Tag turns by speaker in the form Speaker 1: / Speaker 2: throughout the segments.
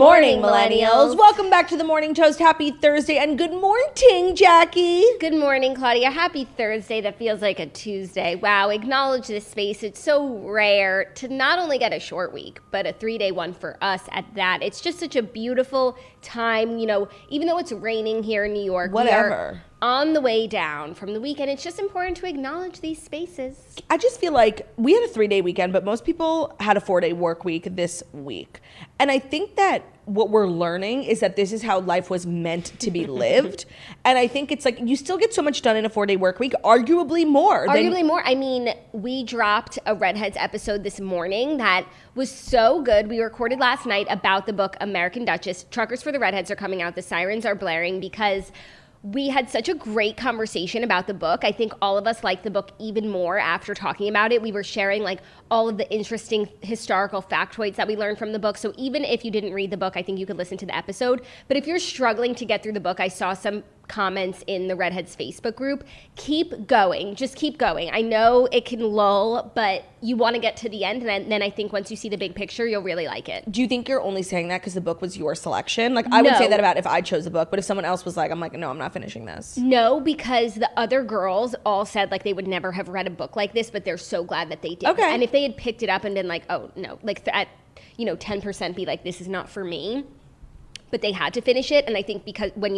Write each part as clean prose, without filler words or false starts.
Speaker 1: morning, millennials. Welcome back to the Morning Toast. Happy Thursday and good morning, Jackie.
Speaker 2: Good morning, Claudia. Happy Thursday. That feels like a Tuesday. Wow, acknowledge this space. It's so rare to not only get a short week, but a 3-day one for us at that. It's just such a beautiful time, you know, even though it's raining here in New York.
Speaker 1: Whatever.
Speaker 2: On the way down from the weekend, it's just important to acknowledge these spaces.
Speaker 1: I just feel like we had a 3-day weekend, but most people had a 4-day work week this week. And I think that what we're learning is that this is how life was meant to be lived. And I think it's like you still get so much done in a 4-day work week, arguably more.
Speaker 2: More. I mean, we dropped a Redheads episode this morning that was so good. We recorded last night about the book American Duchess. Truckers for the Redheads are coming out. The sirens are blaring because we had such a great conversation about the book. I think all of us liked the book even more after talking about it. We were sharing like all of the interesting historical factoids that we learned from the book. So even if you didn't read the book, I think you could listen to the episode. But if you're struggling to get through the book, I saw some comments in the Redheads Facebook group. Keep going. Just keep going. I know it can lull, but you want to get to the end. And then I think once you see the big picture, you'll really like it.
Speaker 1: Do you think you're only saying that because the book was your selection? Like, I would say that about if I chose the book, but if someone else was like, I'm like, no, I'm not finishing this.
Speaker 2: No, because the other girls all said like they would never have read a book like this, but they're so glad that they did.
Speaker 1: Okay.
Speaker 2: And if they had picked it up and been like, oh, no, like at, 10% be like, this is not for me. But they had to finish it, and I think because when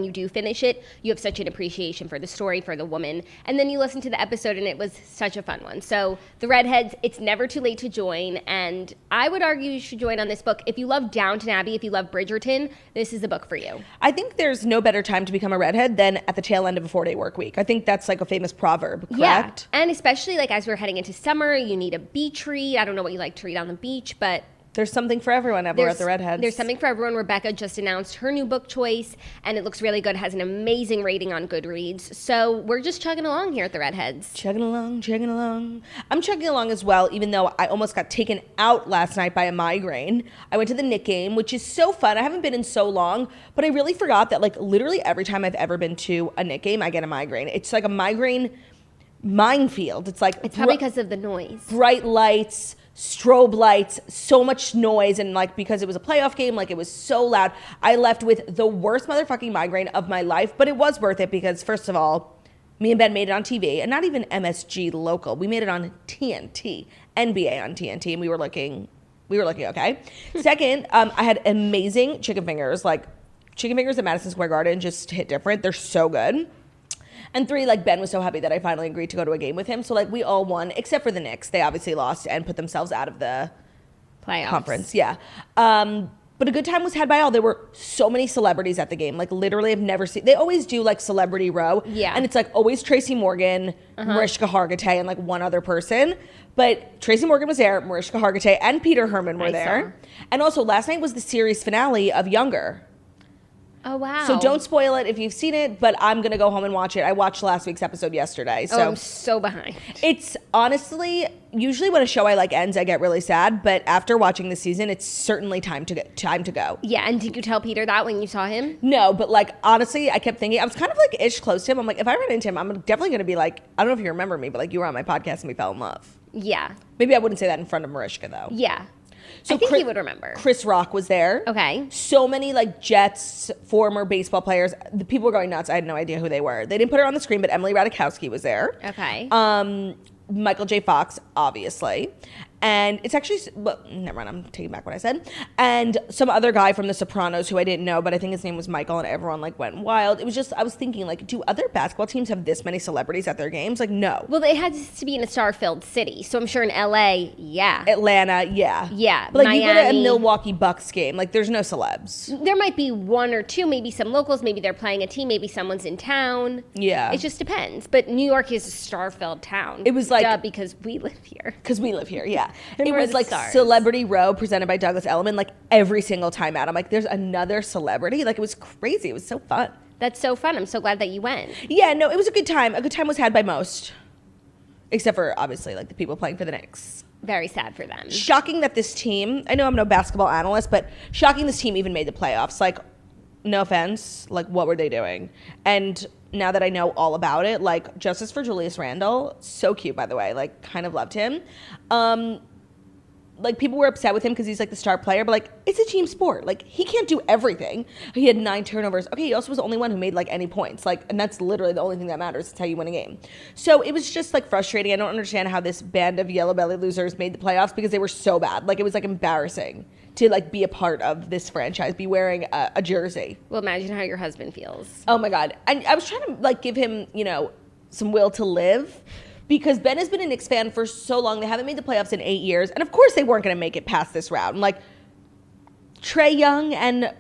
Speaker 2: you do finish it, you have such an appreciation for the story, for the woman, and then you listen to the episode, and it was such a fun one. So the Redheads, it's never too late to join, and I would argue you should join on this book. If you love Downton Abbey, if you love Bridgerton, this is the book for you.
Speaker 1: I think there's no better time to become a redhead than at the tail end of a 4-day work week. I think that's like a famous proverb, correct?
Speaker 2: Yeah, and especially like as we're heading into summer, you need a beach read. I don't know what you like to read on the beach, but
Speaker 1: there's something for everyone over at the Redheads.
Speaker 2: There's something for everyone. Rebecca just announced her new book choice, and it looks really good. It has an amazing rating on Goodreads. So we're just chugging along here at the Redheads.
Speaker 1: Chugging along, chugging along. I'm chugging along as well, even though I almost got taken out last night by a migraine. I went to the Knick game, which is so fun. I haven't been in so long, but I really forgot that like literally every time I've ever been to a Knick game, I get a migraine. It's like a migraine minefield. It's like
Speaker 2: it's probably because of the noise.
Speaker 1: Bright lights, strobe lights, so much noise, and like because it was a playoff game, like it was so loud. I left with the worst motherfucking migraine of my life, but it was worth it because first of all, me and Ben made it on TV, and not even MSG local. We made it on TNT, NBA on TNT, and we were looking okay. Second, I had amazing chicken fingers. Like chicken fingers at Madison Square Garden just hit different. They're so good. And 3, like, Ben was so happy that I finally agreed to go to a game with him. So, like, we all won, except for the Knicks. They obviously lost and put themselves out of the
Speaker 2: playoffs.
Speaker 1: Conference. Yeah. But a good time was had by all. There were so many celebrities at the game. Like, literally, I've never seen... They always do, like, Celebrity Row.
Speaker 2: Yeah.
Speaker 1: And it's, like, always Tracy Morgan, Mariska Hargitay, and, like, one other person. But Tracy Morgan was there, Mariska Hargitay, and Peter Herman were there. And also, last night was the series finale of Younger.
Speaker 2: Oh, wow.
Speaker 1: So don't spoil it if you've seen it, but I'm going to go home and watch it. I watched last week's episode yesterday. So
Speaker 2: I'm so behind.
Speaker 1: It's honestly, usually when a show I like ends, I get really sad. But after watching the season, it's certainly time to go.
Speaker 2: Yeah, and did you tell Peter that when you saw him?
Speaker 1: No, but like, honestly, I kept thinking, I was kind of like ish close to him. I'm like, if I ran into him, I'm definitely going to be like, I don't know if you remember me, but like you were on my podcast and we fell in love.
Speaker 2: Yeah.
Speaker 1: Maybe I wouldn't say that in front of Mariska though.
Speaker 2: Yeah.
Speaker 1: So
Speaker 2: I think he would remember.
Speaker 1: Chris Rock was there.
Speaker 2: Okay.
Speaker 1: So many like Jets, former baseball players. The people were going nuts. I had no idea who they were. They didn't put her on the screen, but Emily Ratajkowski was there.
Speaker 2: Okay.
Speaker 1: Michael J. Fox, obviously. And it's actually, well, never mind, I'm taking back what I said. And some other guy from The Sopranos who I didn't know, but I think his name was Michael, and everyone like went wild. It was just, I was thinking like, do other basketball teams have this many celebrities at their games? Like, no.
Speaker 2: Well, it had to be in a star-filled city, so I'm sure in LA, yeah.
Speaker 1: Atlanta, yeah.
Speaker 2: Yeah,
Speaker 1: but like
Speaker 2: Miami.
Speaker 1: you go to a Milwaukee Bucks game, like there's no celebs.
Speaker 2: There might be one or two, maybe some locals, maybe they're playing a team, maybe someone's in town.
Speaker 1: Yeah.
Speaker 2: It just depends. But New York is a star-filled town.
Speaker 1: It was like...
Speaker 2: Duh, because we live here.
Speaker 1: Because we live here, yeah.
Speaker 2: It
Speaker 1: was like
Speaker 2: stars.
Speaker 1: Celebrity Row presented by Douglas Elliman, like every single time out. I'm like, there's another celebrity. Like it was crazy. It was so fun.
Speaker 2: That's so fun. I'm so glad that you went.
Speaker 1: Yeah, no, it was a good time. A good time was had by most. Except for, obviously, like the people playing for the Knicks.
Speaker 2: Very sad for them.
Speaker 1: Shocking that this team, I know I'm no basketball analyst, but shocking this team even made the playoffs. Like, no offense, like what were they doing? And now that I know all about it, like justice for Julius Randle, so cute by the way, like kind of loved him. like, people were upset with him because he's, like, the star player, but, like, it's a team sport. Like, he can't do everything. He had 9 turnovers. Okay, he also was the only one who made, like, any points. Like, and that's literally the only thing that matters. It's how you win a game. So it was just, like, frustrating. I don't understand how this band of yellow belly losers made the playoffs because they were so bad. Like, it was, like, embarrassing to, like, be a part of this franchise, be wearing a jersey.
Speaker 2: Well, imagine how your husband feels.
Speaker 1: Oh, my God. And I was trying to, like, give him, you know, some will to live. Because Ben has been a Knicks fan for so long. They haven't made the playoffs in 8 years. And of course they weren't going to make it past this round. Like, Trae Young and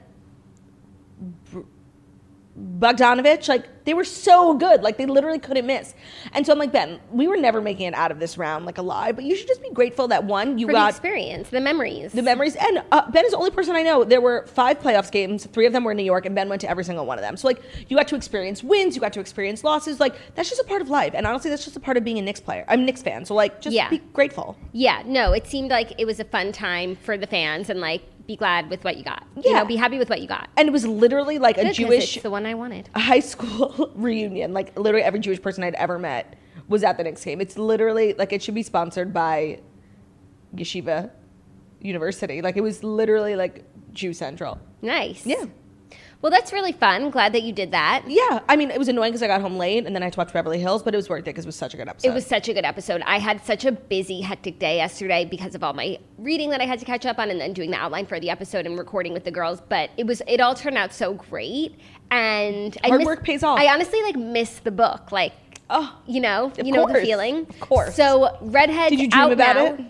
Speaker 1: Bogdanovich, like, they were so good. Like, they literally couldn't miss. And so I'm like, Ben, we were never making it out of this round, like, alive. But you should just be grateful that, one, you
Speaker 2: for
Speaker 1: got...
Speaker 2: the experience, the memories.
Speaker 1: The memories. And Ben is the only person I know. There were 5 playoffs games. 3 of them were in New York, and Ben went to every single one of them. So, like, you got to experience wins. You got to experience losses. Like, that's just a part of life. And honestly, that's just a part of being a Knicks player. I'm a Knicks fan. So, like, just be grateful.
Speaker 2: Yeah, no, it seemed like it was a fun time for the fans, and, like, be glad with what you got. Yeah. You know, be happy with what you got.
Speaker 1: And it was literally like a Jewish...
Speaker 2: It's the one I wanted.
Speaker 1: High school reunion. Like, literally every Jewish person I'd ever met was at the Knicks game. It's literally, like, it should be sponsored by Yeshiva University. Like, it was literally, like, Jew Central.
Speaker 2: Nice.
Speaker 1: Yeah.
Speaker 2: Well, that's really fun. Glad that you did that.
Speaker 1: Yeah. I mean, it was annoying because I got home late and then I had to watch Beverly Hills, but it was worth it because it was such a good episode.
Speaker 2: It was such a good episode. I had such a busy, hectic day yesterday because of all my reading that I had to catch up on and then doing the outline for the episode and recording with the girls. But it all turned out so great. And
Speaker 1: hard work pays off.
Speaker 2: I honestly, like, miss the book. Like, you know the feeling.
Speaker 1: Of course.
Speaker 2: So Redhead's
Speaker 1: Did you dream about
Speaker 2: now.
Speaker 1: it?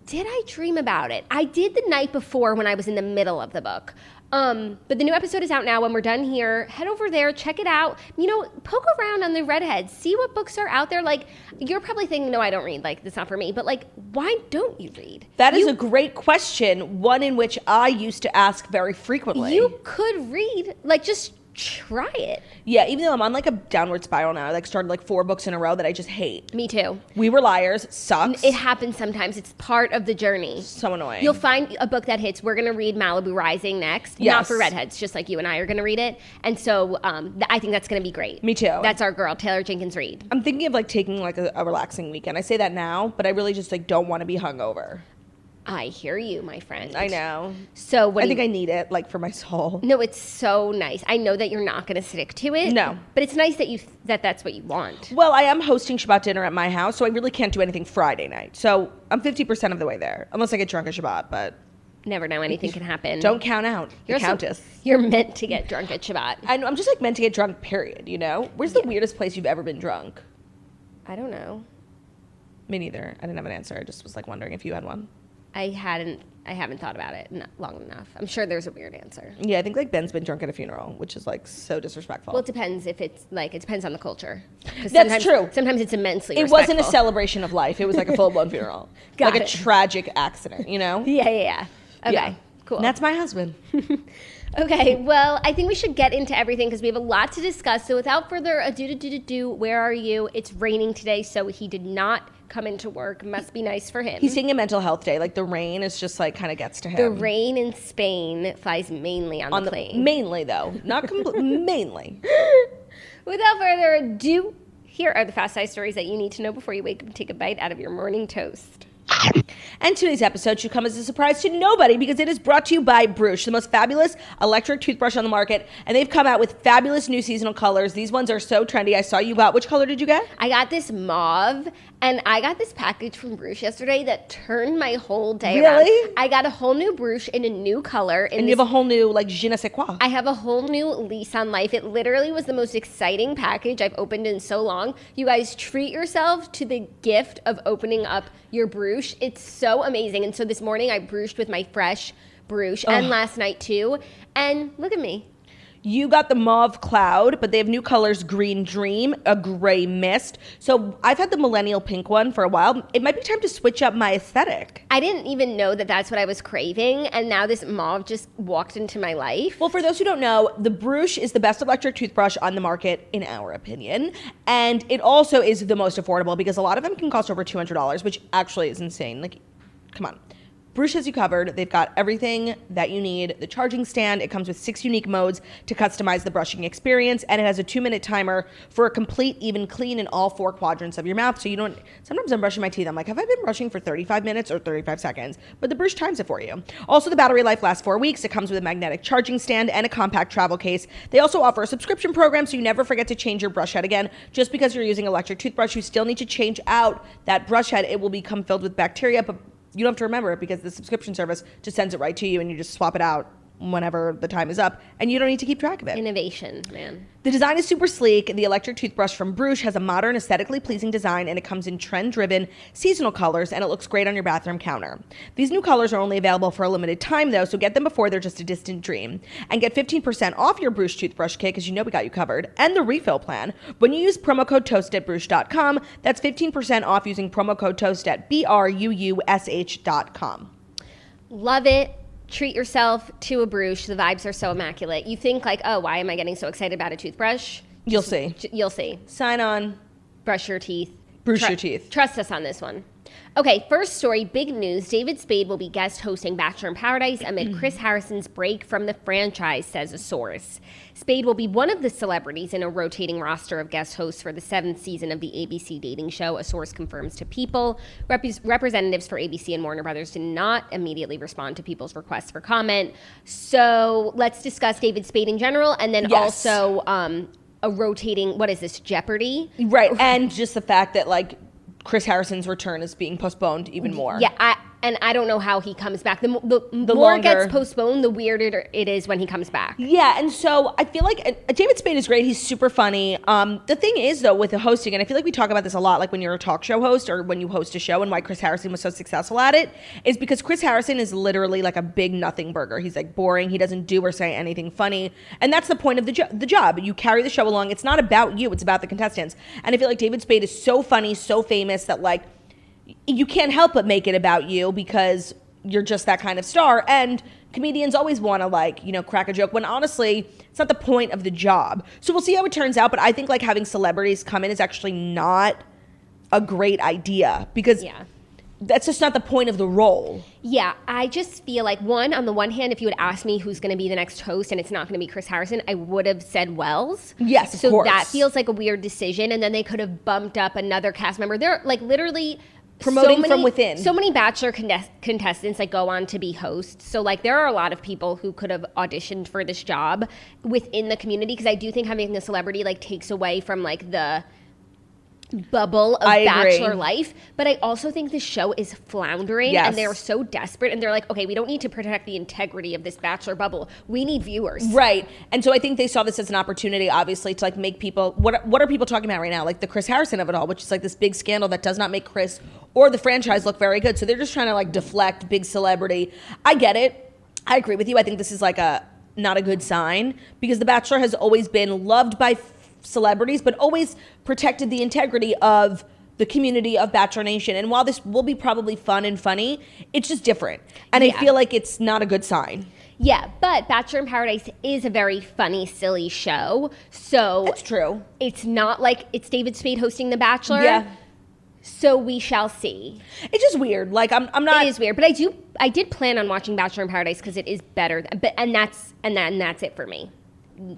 Speaker 2: Did I dream about it? I did the night before when I was in the middle of the book. But the new episode is out now. When we're done here, head over there, check it out. You know, poke around on the Redheads. See what books are out there. Like, you're probably thinking, no, I don't read. Like, that's not for me. But, like, why don't you read?
Speaker 1: That is a great question, one in which I used to ask very frequently.
Speaker 2: You could read. Like, just try it.
Speaker 1: Yeah, even though I'm on, like, a downward spiral now. I, like, started, like, 4 books in a row that I just hate.
Speaker 2: Me too.
Speaker 1: We Were Liars sucks.
Speaker 2: It happens sometimes. It's part of the journey.
Speaker 1: So annoying.
Speaker 2: You'll find a book that hits. We're going to read Malibu Rising next.
Speaker 1: Yes.
Speaker 2: Not for Redheads, just like you and I are going to read it. And so I think that's going to be great.
Speaker 1: Me too.
Speaker 2: That's our girl, Taylor Jenkins Reid.
Speaker 1: I'm thinking of, like, taking, like, a relaxing weekend. I say that now, but I really just, like, don't want to be hungover.
Speaker 2: I hear you, my friend.
Speaker 1: I know.
Speaker 2: So
Speaker 1: I think I need it, like, for my soul.
Speaker 2: No, it's so nice. I know that you're not going to stick to it.
Speaker 1: No.
Speaker 2: But it's nice that that's what you want.
Speaker 1: Well, I am hosting Shabbat dinner at my house, so I really can't do anything Friday night. So I'm 50% of the way there, unless I get drunk at Shabbat, but...
Speaker 2: Never know, anything can happen.
Speaker 1: Don't count out.
Speaker 2: You're
Speaker 1: the Countess.
Speaker 2: You're meant to get drunk at Shabbat.
Speaker 1: I'm just, like, meant to get drunk, period, you know? Where's the weirdest place you've ever been drunk?
Speaker 2: I don't know.
Speaker 1: Me neither. I didn't have an answer. I just was, like, wondering if you had one.
Speaker 2: I haven't thought about it long enough. I'm sure there's a weird answer.
Speaker 1: Yeah, I think, like, Ben's been drunk at a funeral, which is, like, so disrespectful.
Speaker 2: Well, it depends if it's, like, it depends on the culture.
Speaker 1: That's true.
Speaker 2: Sometimes it's immensely
Speaker 1: It wasn't a celebration of life. It was, like, a full-blown funeral.
Speaker 2: Got
Speaker 1: like
Speaker 2: it.
Speaker 1: a tragic accident, you know?
Speaker 2: Yeah. Okay,
Speaker 1: yeah.
Speaker 2: cool.
Speaker 1: And that's my husband.
Speaker 2: Okay, well, I think we should get into everything because we have a lot to discuss. So without further ado, where are you? It's raining today, so he did not come into work. Must be nice for him.
Speaker 1: He's taking a mental health day. Like, the rain is just, like, kind of gets to him.
Speaker 2: The rain in Spain flies mainly on the plane.
Speaker 1: Mainly, though. Not completely. Mainly.
Speaker 2: Without further ado, here are the fast-sized stories that you need to know before you wake up and take a bite out of your morning toast.
Speaker 1: And today's episode should come as a surprise to nobody because it is brought to you by Brush, the most fabulous electric toothbrush on the market. And they've come out with fabulous new seasonal colors. These ones are so trendy. I saw you got, which color did you get?
Speaker 2: I got this mauve, and I got this package from Brush yesterday that turned my whole day
Speaker 1: Really?
Speaker 2: around. I got a whole new Brush in a new color.
Speaker 1: And you have a whole new, like, je ne sais quoi.
Speaker 2: I have a whole new lease on life. It literally was the most exciting package I've opened in so long. You guys treat yourself to the gift of opening up your Brush. It's so amazing. And so this morning I brushed with my fresh Brush and last night too. And look at me.
Speaker 1: You got the mauve cloud, but they have new colors, green dream, a gray mist. So I've had the millennial pink one for a while. It might be time to switch up my aesthetic.
Speaker 2: I didn't even know that that's what I was craving. And now this mauve just walked into my life.
Speaker 1: Well, for those who don't know, the Brush is the best electric toothbrush on the market, in our opinion. And it also is the most affordable because a lot of them can cost over $200, which actually is insane. Like, come on. Bruce has you covered. They've got everything that you need. The charging stand, it comes with 6 unique modes to customize the brushing experience, and it has a 2-minute timer for a complete, even clean in all 4 quadrants of your mouth. So you don't, sometimes I'm brushing my teeth, I'm like, have I been brushing for 35 minutes or 35 seconds? But the Bruce times it for you. Also, the battery life lasts 4 weeks. It comes with a magnetic charging stand and a compact travel case. They also offer a subscription program, so you never forget to change your brush head again. Just because you're using electric toothbrush, you still need to change out that brush head. It will become filled with bacteria, but you don't have to remember it because the subscription service just sends it right to you, and you just swap it out whenever the time is up, and you don't need to keep track of it.
Speaker 2: Innovation, man.
Speaker 1: The design is super sleek. The electric toothbrush from Bruce has a modern, aesthetically pleasing design, and it comes in trend-driven seasonal colors, and it looks great on your bathroom counter. These new colors are only available for a limited time, though, so get them before they're just a distant dream. And get 15% off your Bruce toothbrush kit, because you know we got you covered, and the refill plan when you use promo code TOAST at Bruce.com. That's 15% off using promo code TOAST at BRUUSH.com.
Speaker 2: Love it. Treat yourself to a Bruce. The vibes are so immaculate. You think like, oh, why am I getting so excited about a toothbrush?
Speaker 1: You'll see.
Speaker 2: You'll see.
Speaker 1: Sign on.
Speaker 2: Brush your teeth.
Speaker 1: Bruce your teeth.
Speaker 2: Trust us on this one. Okay, first story, big news. David Spade will be guest hosting Bachelor in Paradise amid Chris Harrison's break from the franchise, says a source. Spade will be one of the celebrities in a rotating roster of guest hosts for the 7th season of the ABC dating show, a source confirms to People. Representatives for ABC and Warner Brothers did not immediately respond to People's requests for comment. So let's discuss David Spade in general, and then also a rotating, what is this, Jeopardy?
Speaker 1: Right, and just the fact that, like, Chris Harrison's return is being postponed even more.
Speaker 2: Yeah, I don't know how he comes back. The more
Speaker 1: longer
Speaker 2: it gets postponed, the weirder it is when he comes back.
Speaker 1: Yeah, and so I feel like David Spade is great. He's super funny. The thing is, though, with the hosting, and I feel like we talk about this a lot, like when you're a talk show host or when you host a show, and why Chris Harrison was so successful at it, is because Chris Harrison is literally like a big nothing burger. He's like boring. He doesn't do or say anything funny. And that's the point of the job. You carry the show along. It's not about you. It's about the contestants. And I feel like David Spade is so funny, so famous that, like, you can't help but make it about you because you're just that kind of star. And comedians always want to, like, you know, crack a joke when honestly it's not the point of the job. So we'll see how it turns out. But I think like having celebrities come in is actually not a great idea because that's just not the point of the role.
Speaker 2: Yeah, I just feel like on the one hand, if you had asked me who's going to be the next host and it's not going to be Chris Harrison, I would have said Wells.
Speaker 1: Yes, of course.
Speaker 2: So that feels like a weird decision. And then they could have bumped up another cast member. They're like literally
Speaker 1: promoting from within.
Speaker 2: So many Bachelor contestants like go on to be hosts. So like there are a lot of people who could have auditioned for this job within the community, because I do think having a celebrity like takes away from like the bubble of Bachelor life. But I also think the show is floundering and they're so desperate and they're like, okay, we don't need to protect the integrity of this Bachelor bubble. We need viewers.
Speaker 1: Right. And so I think they saw this as an opportunity, obviously, to like make people, what are people talking about right now? Like the Chris Harrison of it all, which is like this big scandal that does not make Chris or the franchise look very good. So they're just trying to like deflect big celebrity. I get it. I agree with you. I think this is like not a good sign because The Bachelor has always been loved by celebrities, but always protected the integrity of the community of Bachelor Nation. And while this will be probably fun and funny, it's just different. And I feel like it's not a good sign.
Speaker 2: Yeah, but Bachelor in Paradise is a very funny, silly show. So
Speaker 1: that's true.
Speaker 2: It's not like it's David Spade hosting The Bachelor.
Speaker 1: Yeah.
Speaker 2: So we shall see.
Speaker 1: It's just weird. Like I'm not.
Speaker 2: It is weird, but I did plan on watching Bachelor in Paradise because it is better. And that's it for me.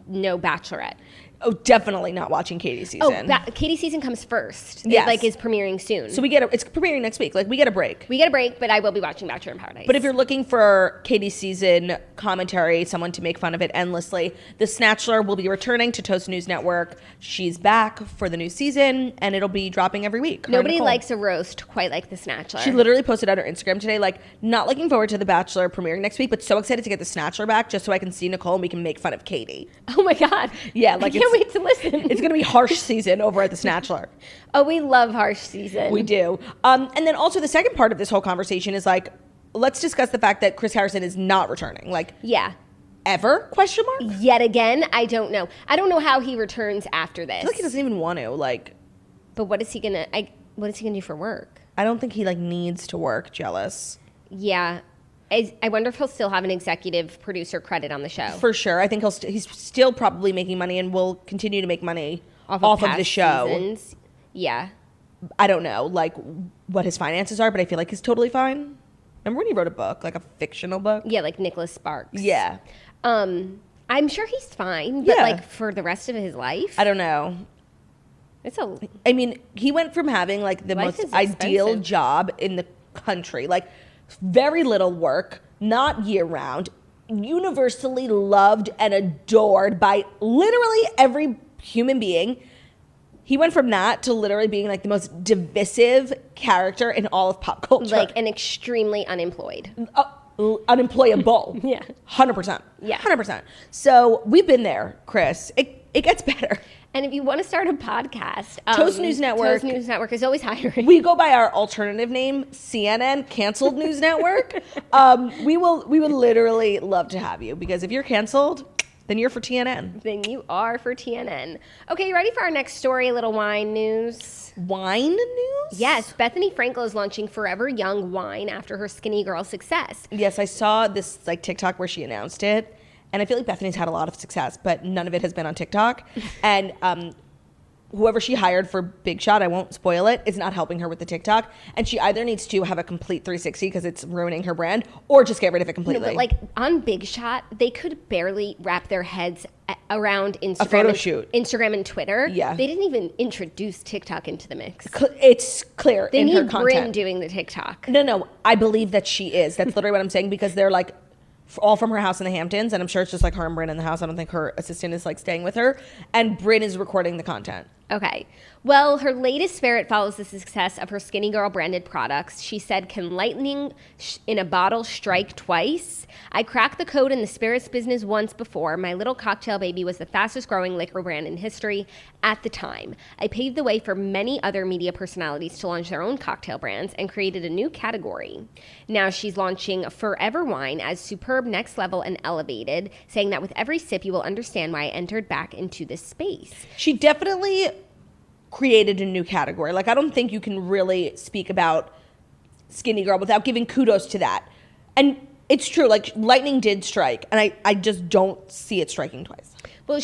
Speaker 2: No Bachelorette.
Speaker 1: Oh, definitely not watching Katie's season.
Speaker 2: Oh, Katie's season comes first.
Speaker 1: Yes.
Speaker 2: It, like, is premiering soon.
Speaker 1: So it's premiering next week. Like, we get a break.
Speaker 2: But I will be watching Bachelor in Paradise.
Speaker 1: But if you're looking for Katie's season commentary, someone to make fun of it endlessly, The Snatchler will be returning to Toast News Network. She's back for the new season, and it'll be dropping every week.
Speaker 2: Nobody likes a roast quite like The Snatchler.
Speaker 1: She literally posted on her Instagram today, like, not looking forward to The Bachelor premiering next week, but so excited to get The Snatchler back just so I can see Nicole and we can make fun of Katie.
Speaker 2: Oh, my God.
Speaker 1: Yeah, like
Speaker 2: I can't wait to listen.
Speaker 1: It's going to be harsh season over at The Snatchler.
Speaker 2: Oh, we love harsh season.
Speaker 1: We do. And then also the second part of this whole conversation is like, let's discuss the fact that Chris Harrison is not returning. Like, ever? Question mark?
Speaker 2: Yet again, I don't know. I don't know how he returns after this.
Speaker 1: I feel like he doesn't even want to. Like,
Speaker 2: but what is he gonna do for work?
Speaker 1: I don't think he like needs to work. Jealous.
Speaker 2: Yeah. I wonder if he'll still have an executive producer credit on the show.
Speaker 1: For sure. I think he's still probably making money and will continue to make money off of the show.
Speaker 2: Seasons. Yeah.
Speaker 1: I don't know like what his finances are, but I feel like he's totally fine. Remember when he wrote a book, like a fictional book?
Speaker 2: Yeah, like Nicholas Sparks.
Speaker 1: Yeah.
Speaker 2: I'm sure he's fine, but like for the rest of his life,
Speaker 1: I don't know. I mean, he went from having like the most ideal job in the country, like very little work, not year round, universally loved and adored by literally every human being. He went from that to literally being like the most divisive character in all of pop culture.
Speaker 2: Like an extremely unemployed.
Speaker 1: Unemployable.
Speaker 2: Yeah.
Speaker 1: 100%.
Speaker 2: Yeah.
Speaker 1: 100%. So we've been there, Chris. It gets better.
Speaker 2: And if you want to start a podcast,
Speaker 1: Toast News Network.
Speaker 2: Toast News Network is always hiring.
Speaker 1: We go by our alternative name, CNN, Canceled News Network. We would literally love to have you, because if you're canceled, then you're for TNN.
Speaker 2: Then you are for TNN. Okay, you ready for our next story, a little wine news?
Speaker 1: Wine news?
Speaker 2: Yes, Bethenny Frankel is launching Forever Young wine after her Skinnygirl success.
Speaker 1: Yes, I saw this like TikTok where she announced it. And I feel like Bethenny's had a lot of success, but none of it has been on TikTok. And whoever she hired for Big Shot, I won't spoil it, is not helping her with the TikTok. And she either needs to have a complete 360 because it's ruining her brand, or just get rid of it completely.
Speaker 2: No, but like on Big Shot, they could barely wrap their heads around Instagram.
Speaker 1: A photo shoot.
Speaker 2: Instagram and Twitter.
Speaker 1: Yeah.
Speaker 2: They didn't even introduce TikTok into the mix.
Speaker 1: It's clear
Speaker 2: they
Speaker 1: in her
Speaker 2: need
Speaker 1: content.
Speaker 2: Brynn doing the TikTok.
Speaker 1: No, I believe that she is. That's literally what I'm saying, because they're like all from her house in the Hamptons, and I'm sure it's just like her and Brynn in the house. I don't think her assistant is like staying with her, and Brynn is recording the content.
Speaker 2: Okay. Well, her latest ferret follows the success of her Skinnygirl branded products. She said, "Can lightning in a bottle strike twice? I cracked the code in the spirits business once before. My little cocktail baby was the fastest growing liquor brand in history at the time. I paved the way for many other media personalities to launch their own cocktail brands and created a new category. Now she's launching Forever Wine as superb, next level, and elevated, saying that with every sip you will understand why I entered back into this space."
Speaker 1: She definitely created a new category. Like, I don't think you can really speak about Skinnygirl without giving kudos to that. And it's true, like, lightning did strike, and I just don't see it striking twice.
Speaker 2: Well,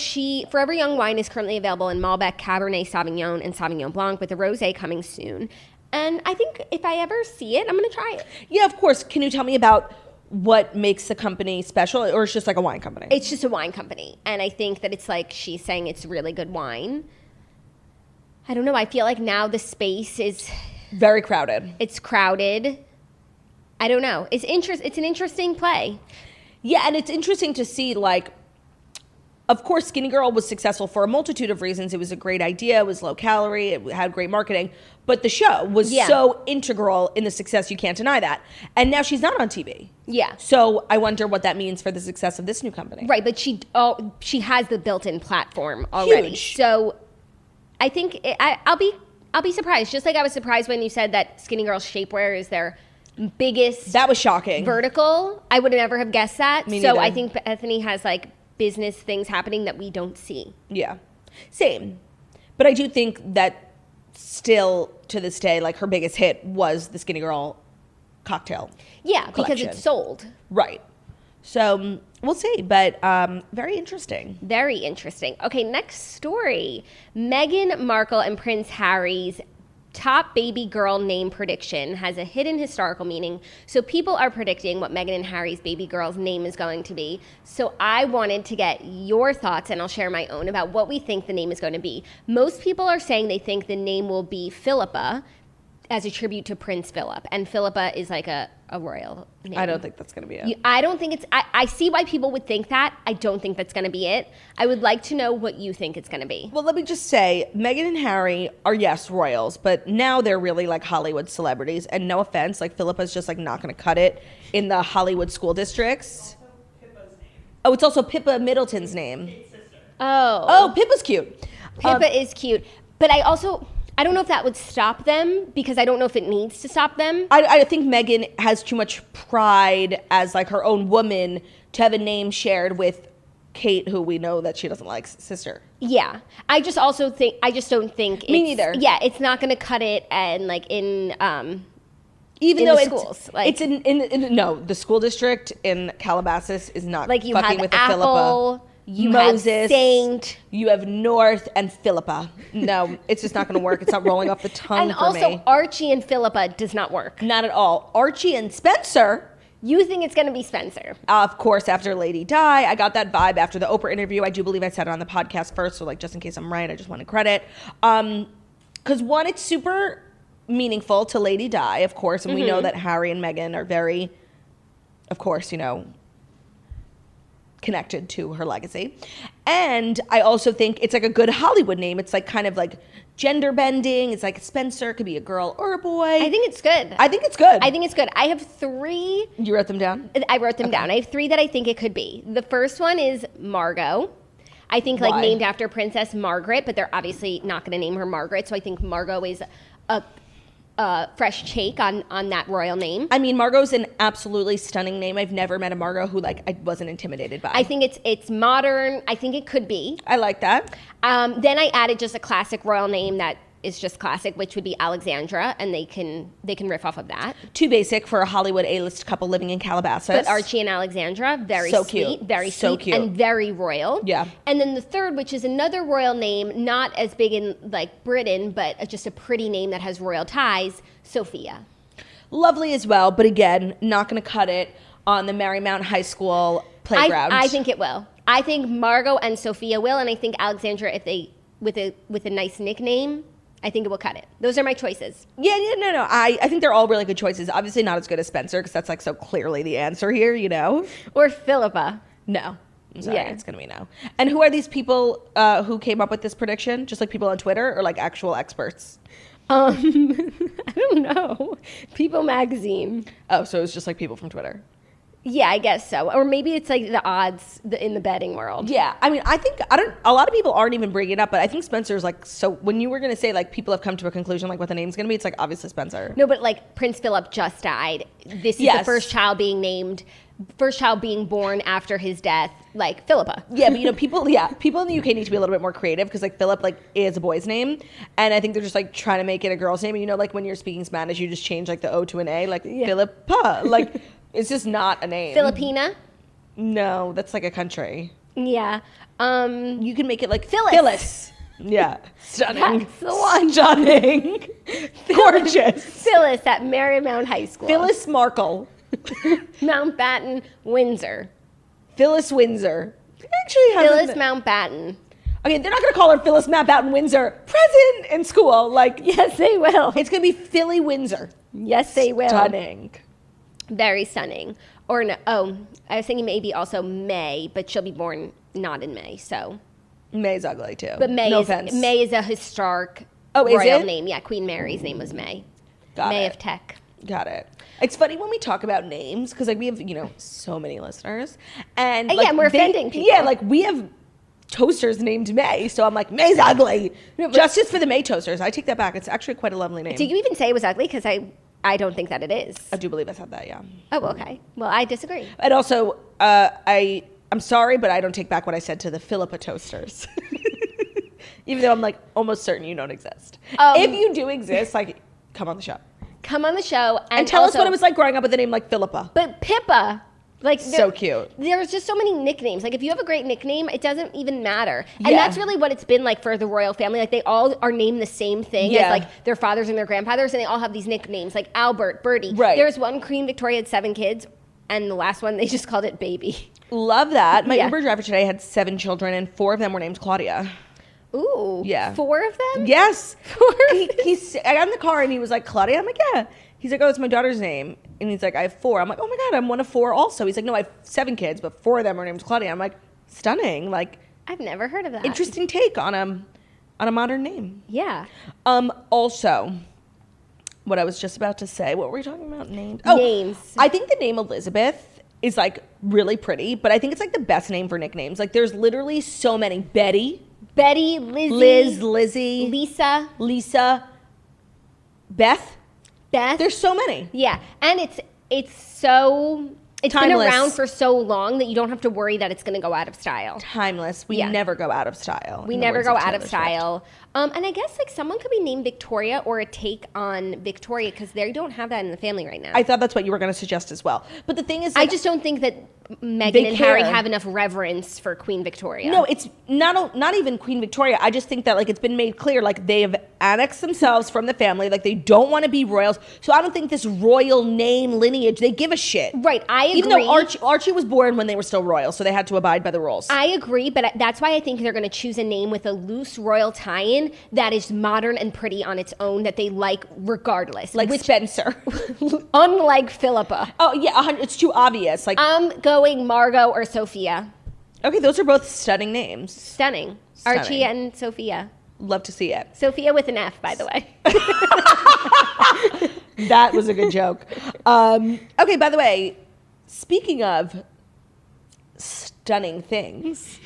Speaker 2: Forever Young wine is currently available in Malbec, Cabernet Sauvignon, and Sauvignon Blanc, with a rosé coming soon. And I think if I ever see it, I'm going to try it.
Speaker 1: Yeah, of course. Can you tell me about what makes the company special, or it's just like a wine company?
Speaker 2: It's just a wine company. And I think that it's like she's saying it's really good wine. I don't know. I feel like now the space is
Speaker 1: very crowded.
Speaker 2: It's crowded. I don't know. It's an interesting play.
Speaker 1: Yeah, and it's interesting to see, like, of course, Skinnygirl was successful for a multitude of reasons. It was a great idea. It was low calorie. It had great marketing. But the show was so integral in the success. You can't deny that. And now she's not on TV.
Speaker 2: Yeah.
Speaker 1: So I wonder what that means for the success of this new company.
Speaker 2: Right, but she has the built-in platform already.
Speaker 1: Huge.
Speaker 2: So I think I'll be surprised. Just like I was surprised when you said that Skinnygirl's shapewear is their biggest.
Speaker 1: That was shocking.
Speaker 2: Vertical. I would never have guessed that.
Speaker 1: Me
Speaker 2: so
Speaker 1: neither.
Speaker 2: I think Bethenny has like business things happening that we don't see.
Speaker 1: Yeah, same. But I do think that still to this day, like, her biggest hit was the Skinnygirl cocktail.
Speaker 2: Yeah, because
Speaker 1: collection.
Speaker 2: it's sold.
Speaker 1: Right. So we'll see, but very interesting.
Speaker 2: Very interesting. Okay, next story. Meghan Markle and Prince Harry's top baby girl name prediction has a hidden historical meaning. So people are predicting what Meghan and Harry's baby girl's name is going to be. So I wanted to get your thoughts, and I'll share my own, about what we think the name is going to be. Most people are saying they think the name will be Phillipa, as a tribute to Prince Philip. And Phillipa is like a royal name.
Speaker 1: I don't think that's going to be it.
Speaker 2: I don't think it's... I see why people would think that. I don't think that's going to be it. I would like to know what you think it's going to be.
Speaker 1: Well, let me just say, Meghan and Harry are, yes, royals, but now they're really like Hollywood celebrities. And no offense, like, Philippa's just like not going to cut it in the Hollywood school districts. Oh, it's also Pippa Middleton's name. Oh, Pippa's cute.
Speaker 2: Pippa is cute. But I don't know if that would stop them, because I don't know if it needs to stop them.
Speaker 1: I think Meghan has too much pride as like her own woman to have a name shared with Kate, who we know that she doesn't like, sister.
Speaker 2: Yeah. I just don't think
Speaker 1: Me neither.
Speaker 2: Yeah, it's not going to cut it, and like in
Speaker 1: even
Speaker 2: in
Speaker 1: though
Speaker 2: the schools.
Speaker 1: It's no, the school district in Calabasas is not
Speaker 2: like you
Speaker 1: fucking
Speaker 2: have
Speaker 1: with
Speaker 2: Apple,
Speaker 1: the Philippa.
Speaker 2: You
Speaker 1: Moses,
Speaker 2: have Saint.
Speaker 1: you have North, and Phillipa. No, it's just not going to work. It's not rolling off the tongue
Speaker 2: And
Speaker 1: for
Speaker 2: also,
Speaker 1: me.
Speaker 2: Archie and Phillipa does not work.
Speaker 1: Not at all. Archie and Spencer.
Speaker 2: You think it's going to be Spencer.
Speaker 1: Of course, after Lady Di, I got that vibe after the Oprah interview. I do believe I said it on the podcast first, so like just in case I'm right, I just wanted credit. Because one, it's super meaningful to Lady Di, of course, and we know that Harry and Meghan are very, of course, you know, connected to her legacy. And I also think it's like a good Hollywood name. It's like kind of like gender bending. It's like Spencer could be a girl or a boy.
Speaker 2: I think it's good.
Speaker 1: I think it's good.
Speaker 2: I think it's good. I have 3.
Speaker 1: You wrote them down?
Speaker 2: I wrote them down. I have 3 that I think it could be. The first one is Margot. I think like
Speaker 1: Why?
Speaker 2: named after Princess Margaret, but they're obviously not going to name her Margaret. So I think Margot is a fresh take on that royal name.
Speaker 1: I mean, Margot's an absolutely stunning name. I've never met a Margot who like I wasn't intimidated by.
Speaker 2: I think it's modern. I think it could be.
Speaker 1: I like that.
Speaker 2: Then I added just a classic royal name that is just classic, which would be Alexandra, and they can riff off of that.
Speaker 1: Too basic for a Hollywood A-list couple living in Calabasas.
Speaker 2: But Archie and Alexandra, very
Speaker 1: So
Speaker 2: sweet,
Speaker 1: cute.
Speaker 2: very
Speaker 1: So
Speaker 2: sweet,
Speaker 1: cute.
Speaker 2: and very royal.
Speaker 1: Yeah.
Speaker 2: And then the third, which is another royal name, not as big in like Britain, but just a pretty name that has royal ties, Sophia.
Speaker 1: Lovely as well, but again, not going to cut it on the Marymount High School playground.
Speaker 2: I think it will. I think Margot and Sophia will, and I think Alexandra, if they with a nice nickname, I think it will cut it. Those are my choices.
Speaker 1: Yeah, no. I think they're all really good choices. Obviously not as good as Spencer, because that's like so clearly the answer here, you know?
Speaker 2: Or Phillipa.
Speaker 1: No. I'm sorry,
Speaker 2: Yeah.
Speaker 1: it's going to be no. And who are these people who came up with this prediction? Just like people on Twitter or like actual experts?
Speaker 2: I don't know. People Magazine.
Speaker 1: Oh, so it's just like people from Twitter.
Speaker 2: Yeah, I guess so. Or maybe it's like the odds in the betting world.
Speaker 1: Yeah, I mean, a lot of people aren't even bringing it up, but I think Spencer's like, so when you were going to say like people have come to a conclusion like what the name's going to be, it's like obviously Spencer.
Speaker 2: No, but like Prince Philip just died. This is the
Speaker 1: Yes.
Speaker 2: first child being born after his death, like Phillipa.
Speaker 1: Yeah, but you know, people in the UK need to be a little bit more creative because like Philip like is a boy's name, and I think they're just like trying to make it a girl's name. And you know, like when you're speaking Spanish, you just change like the O to an A, like Philippa. Like it's just not a name.
Speaker 2: Filipina?
Speaker 1: No, that's like a country.
Speaker 2: Yeah.
Speaker 1: You can make it like
Speaker 2: Phyllis.
Speaker 1: Phyllis. Yeah, stunning.
Speaker 2: That's the one.
Speaker 1: Stunning, gorgeous.
Speaker 2: Phyllis at Marymount High School.
Speaker 1: Phyllis Markle.
Speaker 2: Mountbatten, Windsor.
Speaker 1: Phyllis Windsor. Actually,
Speaker 2: Phyllis Mountbatten.
Speaker 1: Okay, they're not going to call her Phyllis Mountbatten Windsor present in school. Like,
Speaker 2: Yes, they will.
Speaker 1: it's going to be Philly Windsor.
Speaker 2: Yes, they will.
Speaker 1: Stunning.
Speaker 2: Very stunning. Or no, I was thinking maybe also May, but she'll be born not in May, so.
Speaker 1: May's ugly too.
Speaker 2: But May
Speaker 1: no
Speaker 2: is
Speaker 1: offense.
Speaker 2: May is a historic
Speaker 1: Oh, is
Speaker 2: royal
Speaker 1: it?
Speaker 2: name. Yeah, Queen Mary's name was May.
Speaker 1: Got
Speaker 2: May
Speaker 1: it.
Speaker 2: of Tech.
Speaker 1: Got it. It's funny when we talk about names because like we have so many listeners and
Speaker 2: Yeah,
Speaker 1: like,
Speaker 2: and we're offending people.
Speaker 1: Yeah, like we have toasters named May, so I'm like May's ugly.
Speaker 2: No, but-
Speaker 1: Justice for the May toasters. I take that back. It's actually quite a lovely name.
Speaker 2: Did you even say it was ugly? Because I don't think that it is.
Speaker 1: I do believe I said that. Yeah.
Speaker 2: Oh, okay. Well, I disagree.
Speaker 1: And also, I'm sorry, but I don't take back what I said to the Phillipa toasters. Even though I'm like almost certain you don't exist. If you do exist, like come on the show.
Speaker 2: Come on the show
Speaker 1: And tell us
Speaker 2: also-
Speaker 1: what it was like growing up with a name like Phillipa.
Speaker 2: But Pippa, like
Speaker 1: So cute.
Speaker 2: There's just so many nicknames. Like if you have a great nickname, it doesn't even matter. And
Speaker 1: Yeah.
Speaker 2: that's really what it's been like for the royal family. Like they all are named the same thing
Speaker 1: Yeah.
Speaker 2: as like their fathers and their grandfathers, and they all have these nicknames like Albert, Bertie.
Speaker 1: Right.
Speaker 2: There's one Queen Victoria had 7 kids, and the last one they just called it baby.
Speaker 1: Love that. My
Speaker 2: Yeah.
Speaker 1: Uber driver today had 7 children, and 4 of them were named Claudia.
Speaker 2: Ooh.
Speaker 1: Yeah.
Speaker 2: 4 of them?
Speaker 1: Yes.
Speaker 2: 4 of
Speaker 1: I got in the car and he was like, Claudia? I'm like, yeah. He's like, oh, it's my daughter's name. And he's like, I have 4. I'm like, oh my God, I'm one of 4 also. He's like, no, I have 7 kids, but 4 of them are named Claudia. I'm like, stunning. Like,
Speaker 2: I've never heard of that.
Speaker 1: interesting take on a modern name.
Speaker 2: Yeah.
Speaker 1: Also, what I was just about to say, what were we talking about? Names. Oh,
Speaker 2: Names.
Speaker 1: I think the name Elizabeth is like really pretty, but I think it's like the best name for nicknames. Like there's literally so many. Betty,
Speaker 2: Lizzie,
Speaker 1: Liz, Lizzie,
Speaker 2: Lisa,
Speaker 1: Lisa, Beth.
Speaker 2: Beth.
Speaker 1: There's so many.
Speaker 2: Yeah, and it's been
Speaker 1: Timeless.
Speaker 2: around for so long that you don't have to worry that it's going to go out of style.
Speaker 1: Timeless. We
Speaker 2: Yeah.
Speaker 1: never go out of style.
Speaker 2: We
Speaker 1: in the
Speaker 2: never
Speaker 1: words
Speaker 2: go
Speaker 1: of
Speaker 2: out of
Speaker 1: Taylor Swift.
Speaker 2: style. And I guess like someone could be named Victoria or a take on Victoria because they don't have that in the family right now.
Speaker 1: I thought that's what you were going to suggest as well. But the thing is,
Speaker 2: I
Speaker 1: like,
Speaker 2: just don't think that Meghan and Harry have enough reverence for Queen Victoria.
Speaker 1: No, it's not even Queen Victoria. I just think that like it's been made clear like they have annexed themselves from the family. Like they don't want to be royals. So I don't think this royal name lineage, they give a shit.
Speaker 2: Right, I agree.
Speaker 1: Even though Archie was born when they were still royal, so they had to abide by the rules.
Speaker 2: I agree, but that's why I think they're going to choose a name with a loose royal tie-in that is modern and pretty on its own that they like regardless.
Speaker 1: Like Spencer.
Speaker 2: Unlike Phillipa.
Speaker 1: Oh yeah, it's too obvious. Like
Speaker 2: I'm going Margot or Sophia.
Speaker 1: Okay, those are both stunning names.
Speaker 2: Stunning. Archie and Sophia.
Speaker 1: Love to see it.
Speaker 2: Sophia with an F, by the way.
Speaker 1: That was a good joke. Okay, by the way, speaking of stunning things,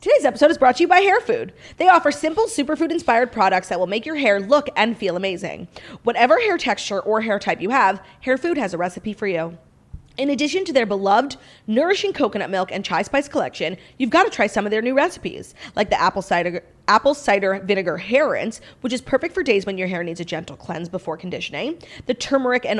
Speaker 1: today's episode is brought to you by Hair Food. They offer simple superfood-inspired products that will make your hair look and feel amazing. Whatever hair texture or hair type you have, Hair Food has a recipe for you. In addition to their beloved, nourishing coconut milk and chai spice collection, you've got to try some of their new recipes, like the apple cider vinegar hair rinse, which is perfect for days when your hair needs a gentle cleanse before conditioning, the turmeric and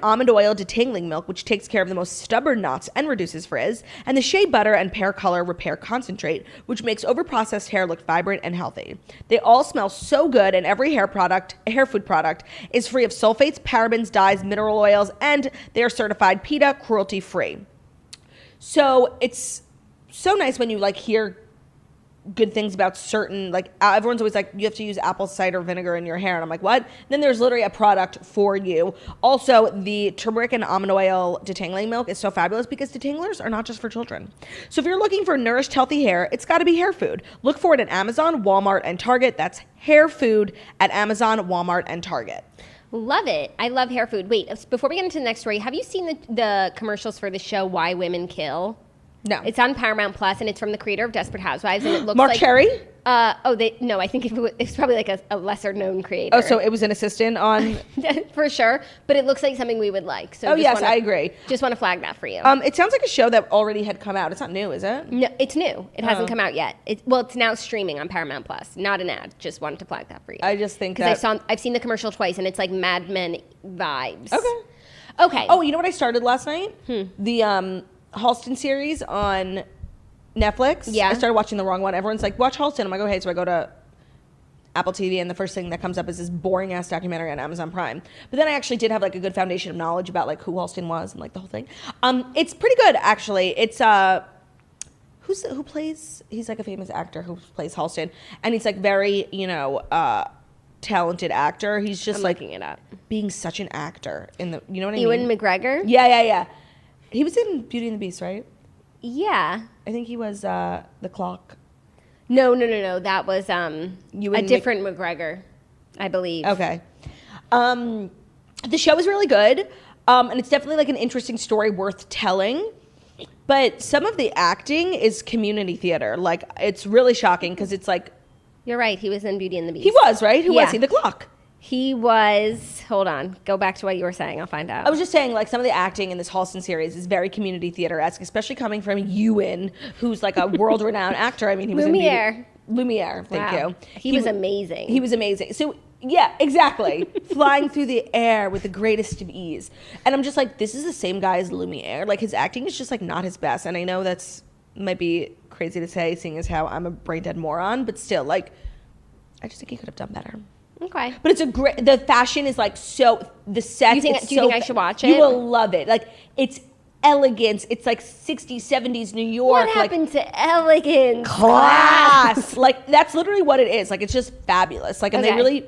Speaker 1: almond oil detangling milk, which takes care of the most stubborn knots and reduces frizz, and the shea butter and pear color repair concentrate, which makes overprocessed hair look vibrant and healthy. They all smell so good, and every hair food product is free of sulfates, parabens, dyes, mineral oils, and they are certified PETA cruelty free. So it's so nice when you like hear good things about certain, like everyone's always like, you have to use apple cider vinegar in your hair, and I'm like, what? And then there's literally a product for you. Also, the turmeric and almond oil detangling milk is so fabulous because detanglers are not just for children. So if you're looking for nourished, healthy hair, it's got to be Hair Food. Look for it at Amazon, Walmart, and Target. That's Hair Food at Amazon, Walmart, and Target.
Speaker 2: Love it. I love Hair Food. Wait, before we get into the next story, have you seen the commercials for the show Why Women Kill?
Speaker 1: No.
Speaker 2: It's on Paramount Plus, and it's from the creator of Desperate Housewives, and it looks
Speaker 1: Mark
Speaker 2: like...
Speaker 1: Cherry?
Speaker 2: No, I think it's probably like a lesser-known creator.
Speaker 1: Oh, so it was an assistant on...
Speaker 2: For sure, but it looks like something we would like. So
Speaker 1: I agree.
Speaker 2: Just want to flag that for you.
Speaker 1: It sounds like a show that already had come out. It's not new, is it?
Speaker 2: No, it's new. It hasn't come out yet. It's now streaming on Paramount Plus. Not an ad. Just wanted to flag that for you.
Speaker 1: I just think that...
Speaker 2: Because I've seen the commercial twice, and it's like Mad Men vibes.
Speaker 1: Okay. Oh, you know what I started last night? The Halston series on Netflix.
Speaker 2: Yeah.
Speaker 1: I started watching the wrong one. Everyone's like, watch Halston. I'm like, okay. So I go to Apple TV, and the first thing that comes up is this boring ass documentary on Amazon Prime. But then I actually did have like a good foundation of knowledge about like who Halston was and like the whole thing. It's pretty good actually. It's who plays? He's like a famous actor who plays Halston, and he's like very talented actor. He's just
Speaker 2: looking it up.
Speaker 1: Being such an actor in the, you know what I
Speaker 2: Ewan
Speaker 1: mean?
Speaker 2: McGregor.
Speaker 1: Yeah. He was in Beauty and the Beast, right?
Speaker 2: Yeah.
Speaker 1: I think he was the Clock.
Speaker 2: No. That was a different McGregor, I believe.
Speaker 1: Okay. The show is really good, and it's definitely like an interesting story worth telling. But some of the acting is community theater. Like, it's really shocking because it's like...
Speaker 2: You're right. He was in Beauty and the Beast.
Speaker 1: He was, right? Who was he? The Clock.
Speaker 2: He was, hold on, go back to what you were saying. I'll find out.
Speaker 1: I was just saying, like, some of the acting in this Halston series is very community theater-esque, especially coming from Ewan, who's like a world-renowned actor. I mean, he was
Speaker 2: Lumiere.
Speaker 1: Lumiere, thank you.
Speaker 2: He was amazing.
Speaker 1: He was amazing. So, yeah, exactly. Flying through the air with the greatest of ease. And I'm just like, this is the same guy as Lumiere. Like, his acting is just, like, not his best. And I know that's might be crazy to say, seeing as how I'm a brain-dead moron, but still, like, I just think he could have done better.
Speaker 2: Okay.
Speaker 1: But it's the fashion is like so, the set.
Speaker 2: Do you think I should watch it?
Speaker 1: You will love it. Like, it's elegance. It's like 60s, 70s New York.
Speaker 2: What happened to elegance?
Speaker 1: Class. Like, that's literally what it is. Like, it's just fabulous. Like, and they really,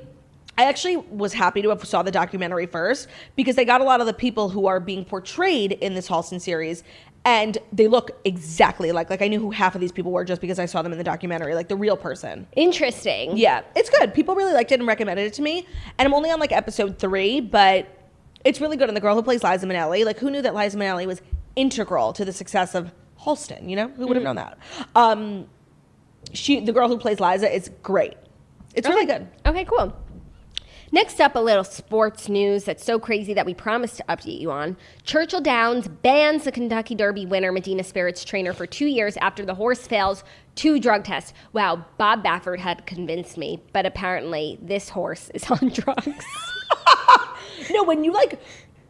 Speaker 1: I actually was happy to have saw the documentary first because they got a lot of the people who are being portrayed in this Halston series, and they look exactly like I knew who half of these people were just because I saw them in the documentary, like the real person.
Speaker 2: Interesting.
Speaker 1: Yeah, it's good. People really liked it and recommended it to me. And I'm only on like episode 3, but it's really good. And the girl who plays Liza Minnelli, like, who knew that Liza Minnelli was integral to the success of Halston? You know, who would have known that? The girl who plays Liza is great. It's really good.
Speaker 2: Okay, cool. Next up, a little sports news that's so crazy that we promised to update you on. Churchill Downs bans the Kentucky Derby winner Medina Spirit's trainer for 2 years after the horse fails 2 drug tests. Wow, Bob Baffert had convinced me, but apparently this horse is on drugs.
Speaker 1: No, when you like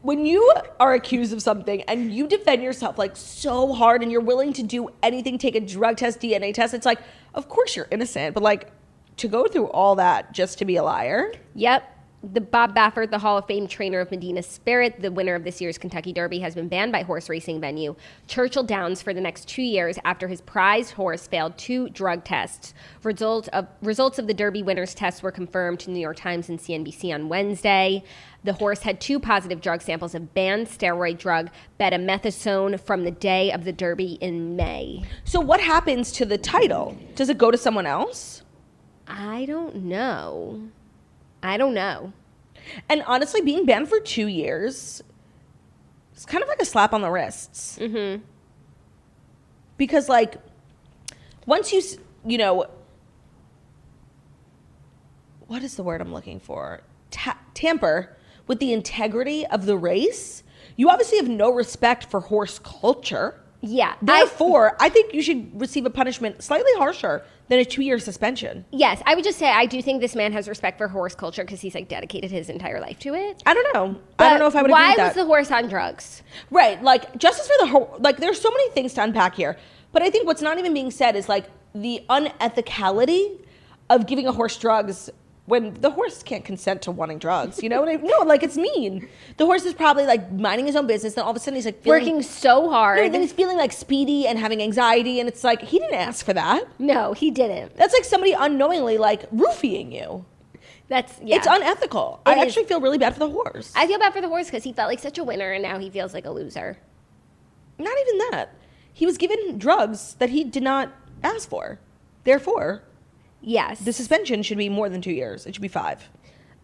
Speaker 1: when you are accused of something and you defend yourself like so hard and you're willing to do anything, take a drug test, DNA test, it's like, of course you're innocent, but like to go through all that just to be a liar.
Speaker 2: Yep. The Bob Baffert, the Hall of Fame trainer of Medina Spirit, the winner of this year's Kentucky Derby, has been banned by horse racing venue Churchill Downs for the next 2 years after his prize horse failed 2 drug tests. Results of the Derby winner's tests were confirmed to New York Times and CNBC on Wednesday. The horse had 2 positive drug samples of banned steroid drug betamethasone from the day of the Derby in May.
Speaker 1: So what happens to the title? Does it go to someone else?
Speaker 2: I don't know.
Speaker 1: And honestly, being banned for 2 years is kind of like a slap on the wrists. Mm-hmm. Because, like, once you know, what is the word I'm looking for? Tamper with the integrity of the race, you obviously have no respect for horse culture.
Speaker 2: Yeah.
Speaker 1: Therefore, I think you should receive a punishment slightly harsher than a 2-year suspension.
Speaker 2: Yes, I would just say I do think this man has respect for horse culture because he's like dedicated his entire life to it.
Speaker 1: I don't know. I don't know if I would agree with that.
Speaker 2: Why was the horse on drugs?
Speaker 1: Right. Like, justice for the horse. Like, there's so many things to unpack here. But I think what's not even being said is, like, the unethicality of giving a horse drugs when the horse can't consent to wanting drugs. You know what I mean? No, like, it's mean. The horse is probably, like, minding his own business. Then all of a sudden he's, like,
Speaker 2: working so hard.
Speaker 1: No, then he's feeling, like, speedy and having anxiety. And it's like, he didn't ask for that.
Speaker 2: No, he didn't.
Speaker 1: That's like somebody unknowingly, like, roofing you.
Speaker 2: Yeah.
Speaker 1: It's unethical. I actually feel really bad for the horse.
Speaker 2: I feel bad for the horse because he felt like such a winner and now he feels like a loser.
Speaker 1: Not even that. He was given drugs that he did not ask for. Therefore,
Speaker 2: yes,
Speaker 1: the suspension should be more than 2 years. It should be 5.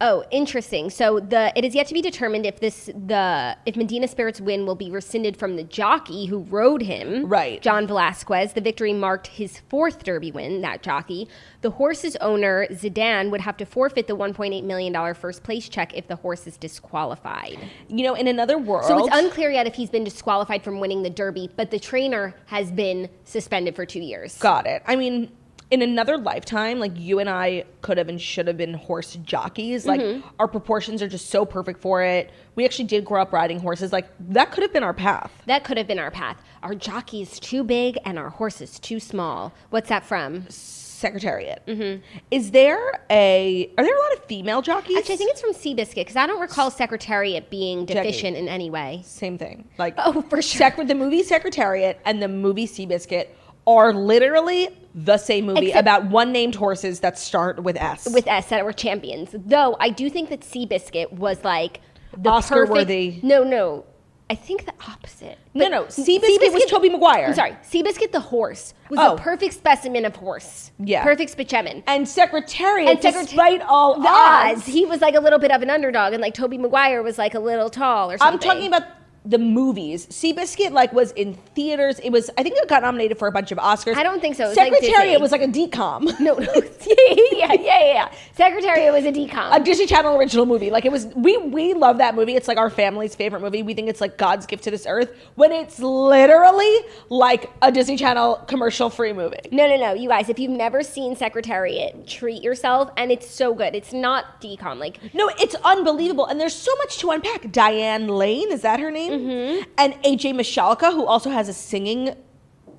Speaker 2: Oh, interesting. So it is yet to be determined if if Medina Spirit's win will be rescinded from the jockey who rode him,
Speaker 1: right?
Speaker 2: John Velasquez. The victory marked his 4th Derby win. That jockey, the horse's owner Zidane, would have to forfeit the $1.8 million first place check if the horse is disqualified.
Speaker 1: You know, in another world,
Speaker 2: so it's unclear yet if he's been disqualified from winning the Derby, but the trainer has been suspended for 2 years.
Speaker 1: Got it. I mean, in another lifetime, like, you and I could have and should have been horse jockeys. Like, our proportions are just so perfect for it. We actually did grow up riding horses. Like, that could have been our path.
Speaker 2: That could have been our path. Our jockey is too big and our horse is too small. What's that from?
Speaker 1: Secretariat. Mm-hmm. Are there a lot of female jockeys?
Speaker 2: Actually, I think it's from Seabiscuit because I don't recall Secretariat being deficient in any way.
Speaker 1: Same thing. Like,
Speaker 2: oh, for sure.
Speaker 1: The movie Secretariat and the movie Seabiscuit are literally the same movie about one named horses that start with S.
Speaker 2: With S, that were champions. Though I do think that Seabiscuit was like the
Speaker 1: Oscar worthy.
Speaker 2: No. I think the opposite.
Speaker 1: No. Seabiscuit was Tobey Maguire.
Speaker 2: I'm sorry. Seabiscuit the horse was a perfect specimen of horse.
Speaker 1: Yeah.
Speaker 2: Perfect specimen.
Speaker 1: And Secretariat, despite all the odds,
Speaker 2: he was like a little bit of an underdog, and like Tobey Maguire was like a little tall or something.
Speaker 1: I'm talking about the movies. Seabiscuit, like, was in theaters. I think it got nominated for a bunch of Oscars.
Speaker 2: I don't think so. It was
Speaker 1: Secretariat was like a DCOM.
Speaker 2: No. yeah. Secretariat was a DCOM.
Speaker 1: A Disney Channel original movie. Like, it was, we love that movie. It's like our family's favorite movie. We think it's like God's gift to this earth when it's literally like a Disney Channel commercial free movie.
Speaker 2: No. You guys, if you've never seen Secretariat, treat yourself. And it's so good. It's not DCOM. Like,
Speaker 1: no, it's unbelievable. And there's so much to unpack. Diane Lane, is that her name? Mm-hmm. And AJ Michalka, who also has a singing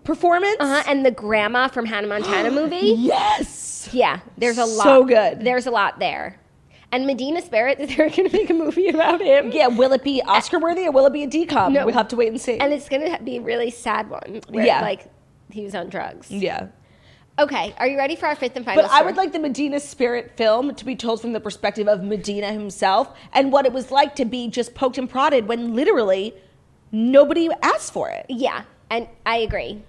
Speaker 1: performance.
Speaker 2: And the grandma from Hannah Montana movie.
Speaker 1: Yes.
Speaker 2: Yeah, there's a lot.
Speaker 1: So good.
Speaker 2: There's a lot there. And Medina Spirit, is there going to make a movie about him?
Speaker 1: Yeah, will it be Oscar worthy or will it be a DCOM?
Speaker 2: No.
Speaker 1: We'll have to wait and see.
Speaker 2: And it's going to be a really sad one. Where, like, he was on drugs.
Speaker 1: Yeah.
Speaker 2: Okay, are you ready for our 5th and final
Speaker 1: But
Speaker 2: story?
Speaker 1: I would like the Medina Spirit film to be told from the perspective of Medina himself and what it was like to be just poked and prodded when literally nobody asked for it.
Speaker 2: Yeah, and I agree.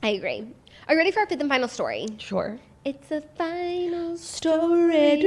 Speaker 2: Are you ready for our 5th and final story?
Speaker 1: Sure.
Speaker 2: It's a final story.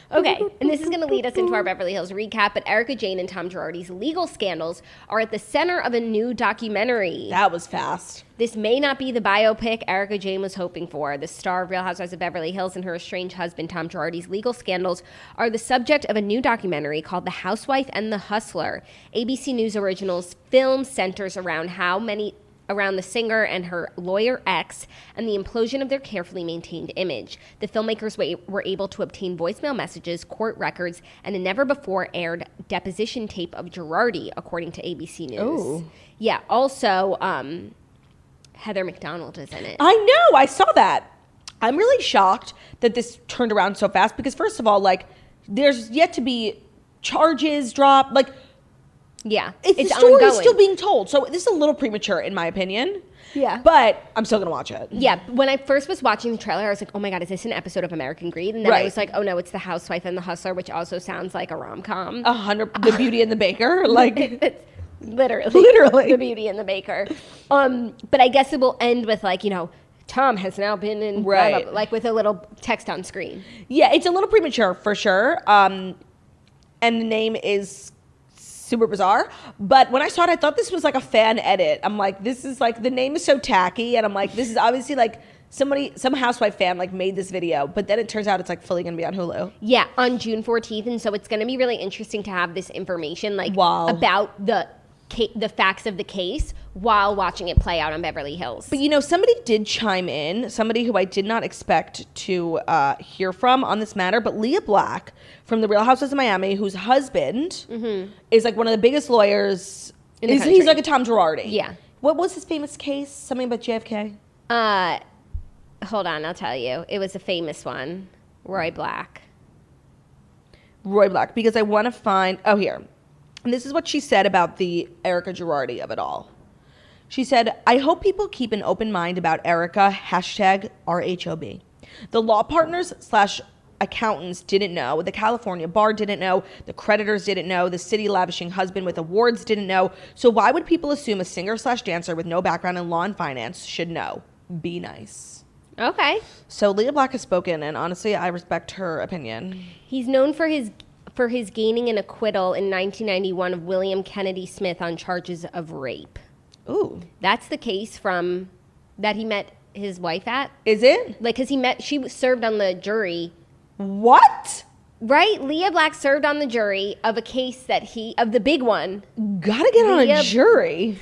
Speaker 2: Okay, and this is going to lead us into our Beverly Hills recap, but Erika, Jayne, and Tom Girardi's legal scandals are at the center of a new documentary.
Speaker 1: That was fast.
Speaker 2: This may not be the biopic Erika Jayne was hoping for. The star of Real Housewives of Beverly Hills and her estranged husband, Tom Girardi's legal scandals, are the subject of a new documentary called The Housewife and the Hustler. ABC News Originals film centers around how many around the singer and her lawyer ex and the implosion of their carefully maintained image. The filmmakers were able to obtain voicemail messages, court records, and a never-before-aired deposition tape of Girardi, according to ABC News.
Speaker 1: Oh.
Speaker 2: Yeah, also, Heather McDonald is in it.
Speaker 1: I know, I saw that. I'm really shocked that this turned around so fast because, first of all, like, there's yet to be charges dropped. Like,
Speaker 2: yeah,
Speaker 1: the story is still being told. So this is a little premature, in my opinion.
Speaker 2: Yeah.
Speaker 1: But I'm still going to watch it.
Speaker 2: Yeah. When I first was watching the trailer, I was like, oh my God, is this an episode of American Greed? And then I was like, oh no, it's The Housewife and the Hustler, which also sounds like a rom-com.
Speaker 1: 100, The Beauty and the Baker. Like,
Speaker 2: it's literally The Beauty and the Baker. But I guess it will end with, like, you know, Tom has now been in, blah, blah, blah, like with a little text on screen.
Speaker 1: Yeah, it's a little premature for sure. And the name is super bizarre. But when I saw it, I thought this was like a fan edit. I'm like, this is like, the name is so tacky. And I'm like, this is obviously like some housewife fan like made this video. But then it turns out it's like fully going to be on Hulu.
Speaker 2: Yeah, on June 14th. And so it's going to be really interesting to have this information like about the facts of the case while watching it play out on Beverly Hills.
Speaker 1: But, you know, somebody did chime in, somebody who I did not expect to hear from on this matter, but Leah Black from The Real Housewives of Miami, whose husband is like one of the biggest lawyers in the country. He's like a Tom Girardi.
Speaker 2: Yeah.
Speaker 1: What was his famous case? Something about JFK?
Speaker 2: Hold on, I'll tell you. It was a famous one. Roy Black,
Speaker 1: because I want to find... Oh, here. And this is what she said about the Erika Girardi of it all. She said, I hope people keep an open mind about Erika, #RHOB. The law partners / accountants didn't know. The California bar didn't know. The creditors didn't know. The city lavishing husband with awards didn't know. So why would people assume a singer / dancer with no background in law and finance should know? Be nice.
Speaker 2: Okay.
Speaker 1: So Leah Black has spoken, and honestly, I respect her opinion.
Speaker 2: He's known for his gaining an acquittal in 1991 of William Kennedy Smith on charges of rape.
Speaker 1: Ooh.
Speaker 2: That's the case from that he met his wife at.
Speaker 1: Is it?
Speaker 2: Like, because she served on the jury.
Speaker 1: What?
Speaker 2: Right? Leah Black served on the jury of a case of the big one.
Speaker 1: Gotta get on a jury.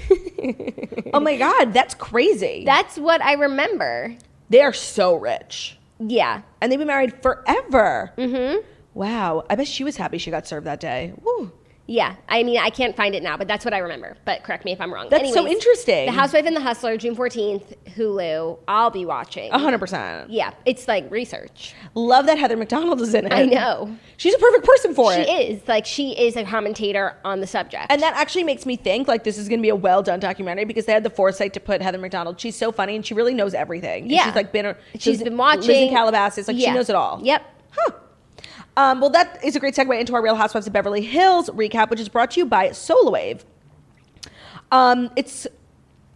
Speaker 1: Oh my God, that's crazy.
Speaker 2: That's what I remember.
Speaker 1: They are so rich.
Speaker 2: Yeah.
Speaker 1: And they've been married forever.
Speaker 2: Mm-hmm.
Speaker 1: Wow. I bet she was happy she got served that day. Woo.
Speaker 2: Yeah. I mean, I can't find it now, but that's what I remember. But correct me if I'm wrong.
Speaker 1: That's so interesting.
Speaker 2: The Housewife and the Hustler, June 14th, Hulu. I'll be watching.
Speaker 1: 100%.
Speaker 2: Yeah. It's like research.
Speaker 1: Love that Heather McDonald is in it.
Speaker 2: I know.
Speaker 1: She's a perfect person for it.
Speaker 2: She is. Like, she is a commentator on the subject.
Speaker 1: And that actually makes me think, like, this is going to be a well-done documentary because they had the foresight to put Heather McDonald. She's so funny, and she really knows everything.
Speaker 2: Yeah.
Speaker 1: And she's, like,
Speaker 2: she's been watching.
Speaker 1: Lizzie Calabasas. Like, she knows it all.
Speaker 2: Yep.
Speaker 1: Huh. Well, that is a great segue into our Real Housewives of Beverly Hills recap, which is brought to you by SolarWave.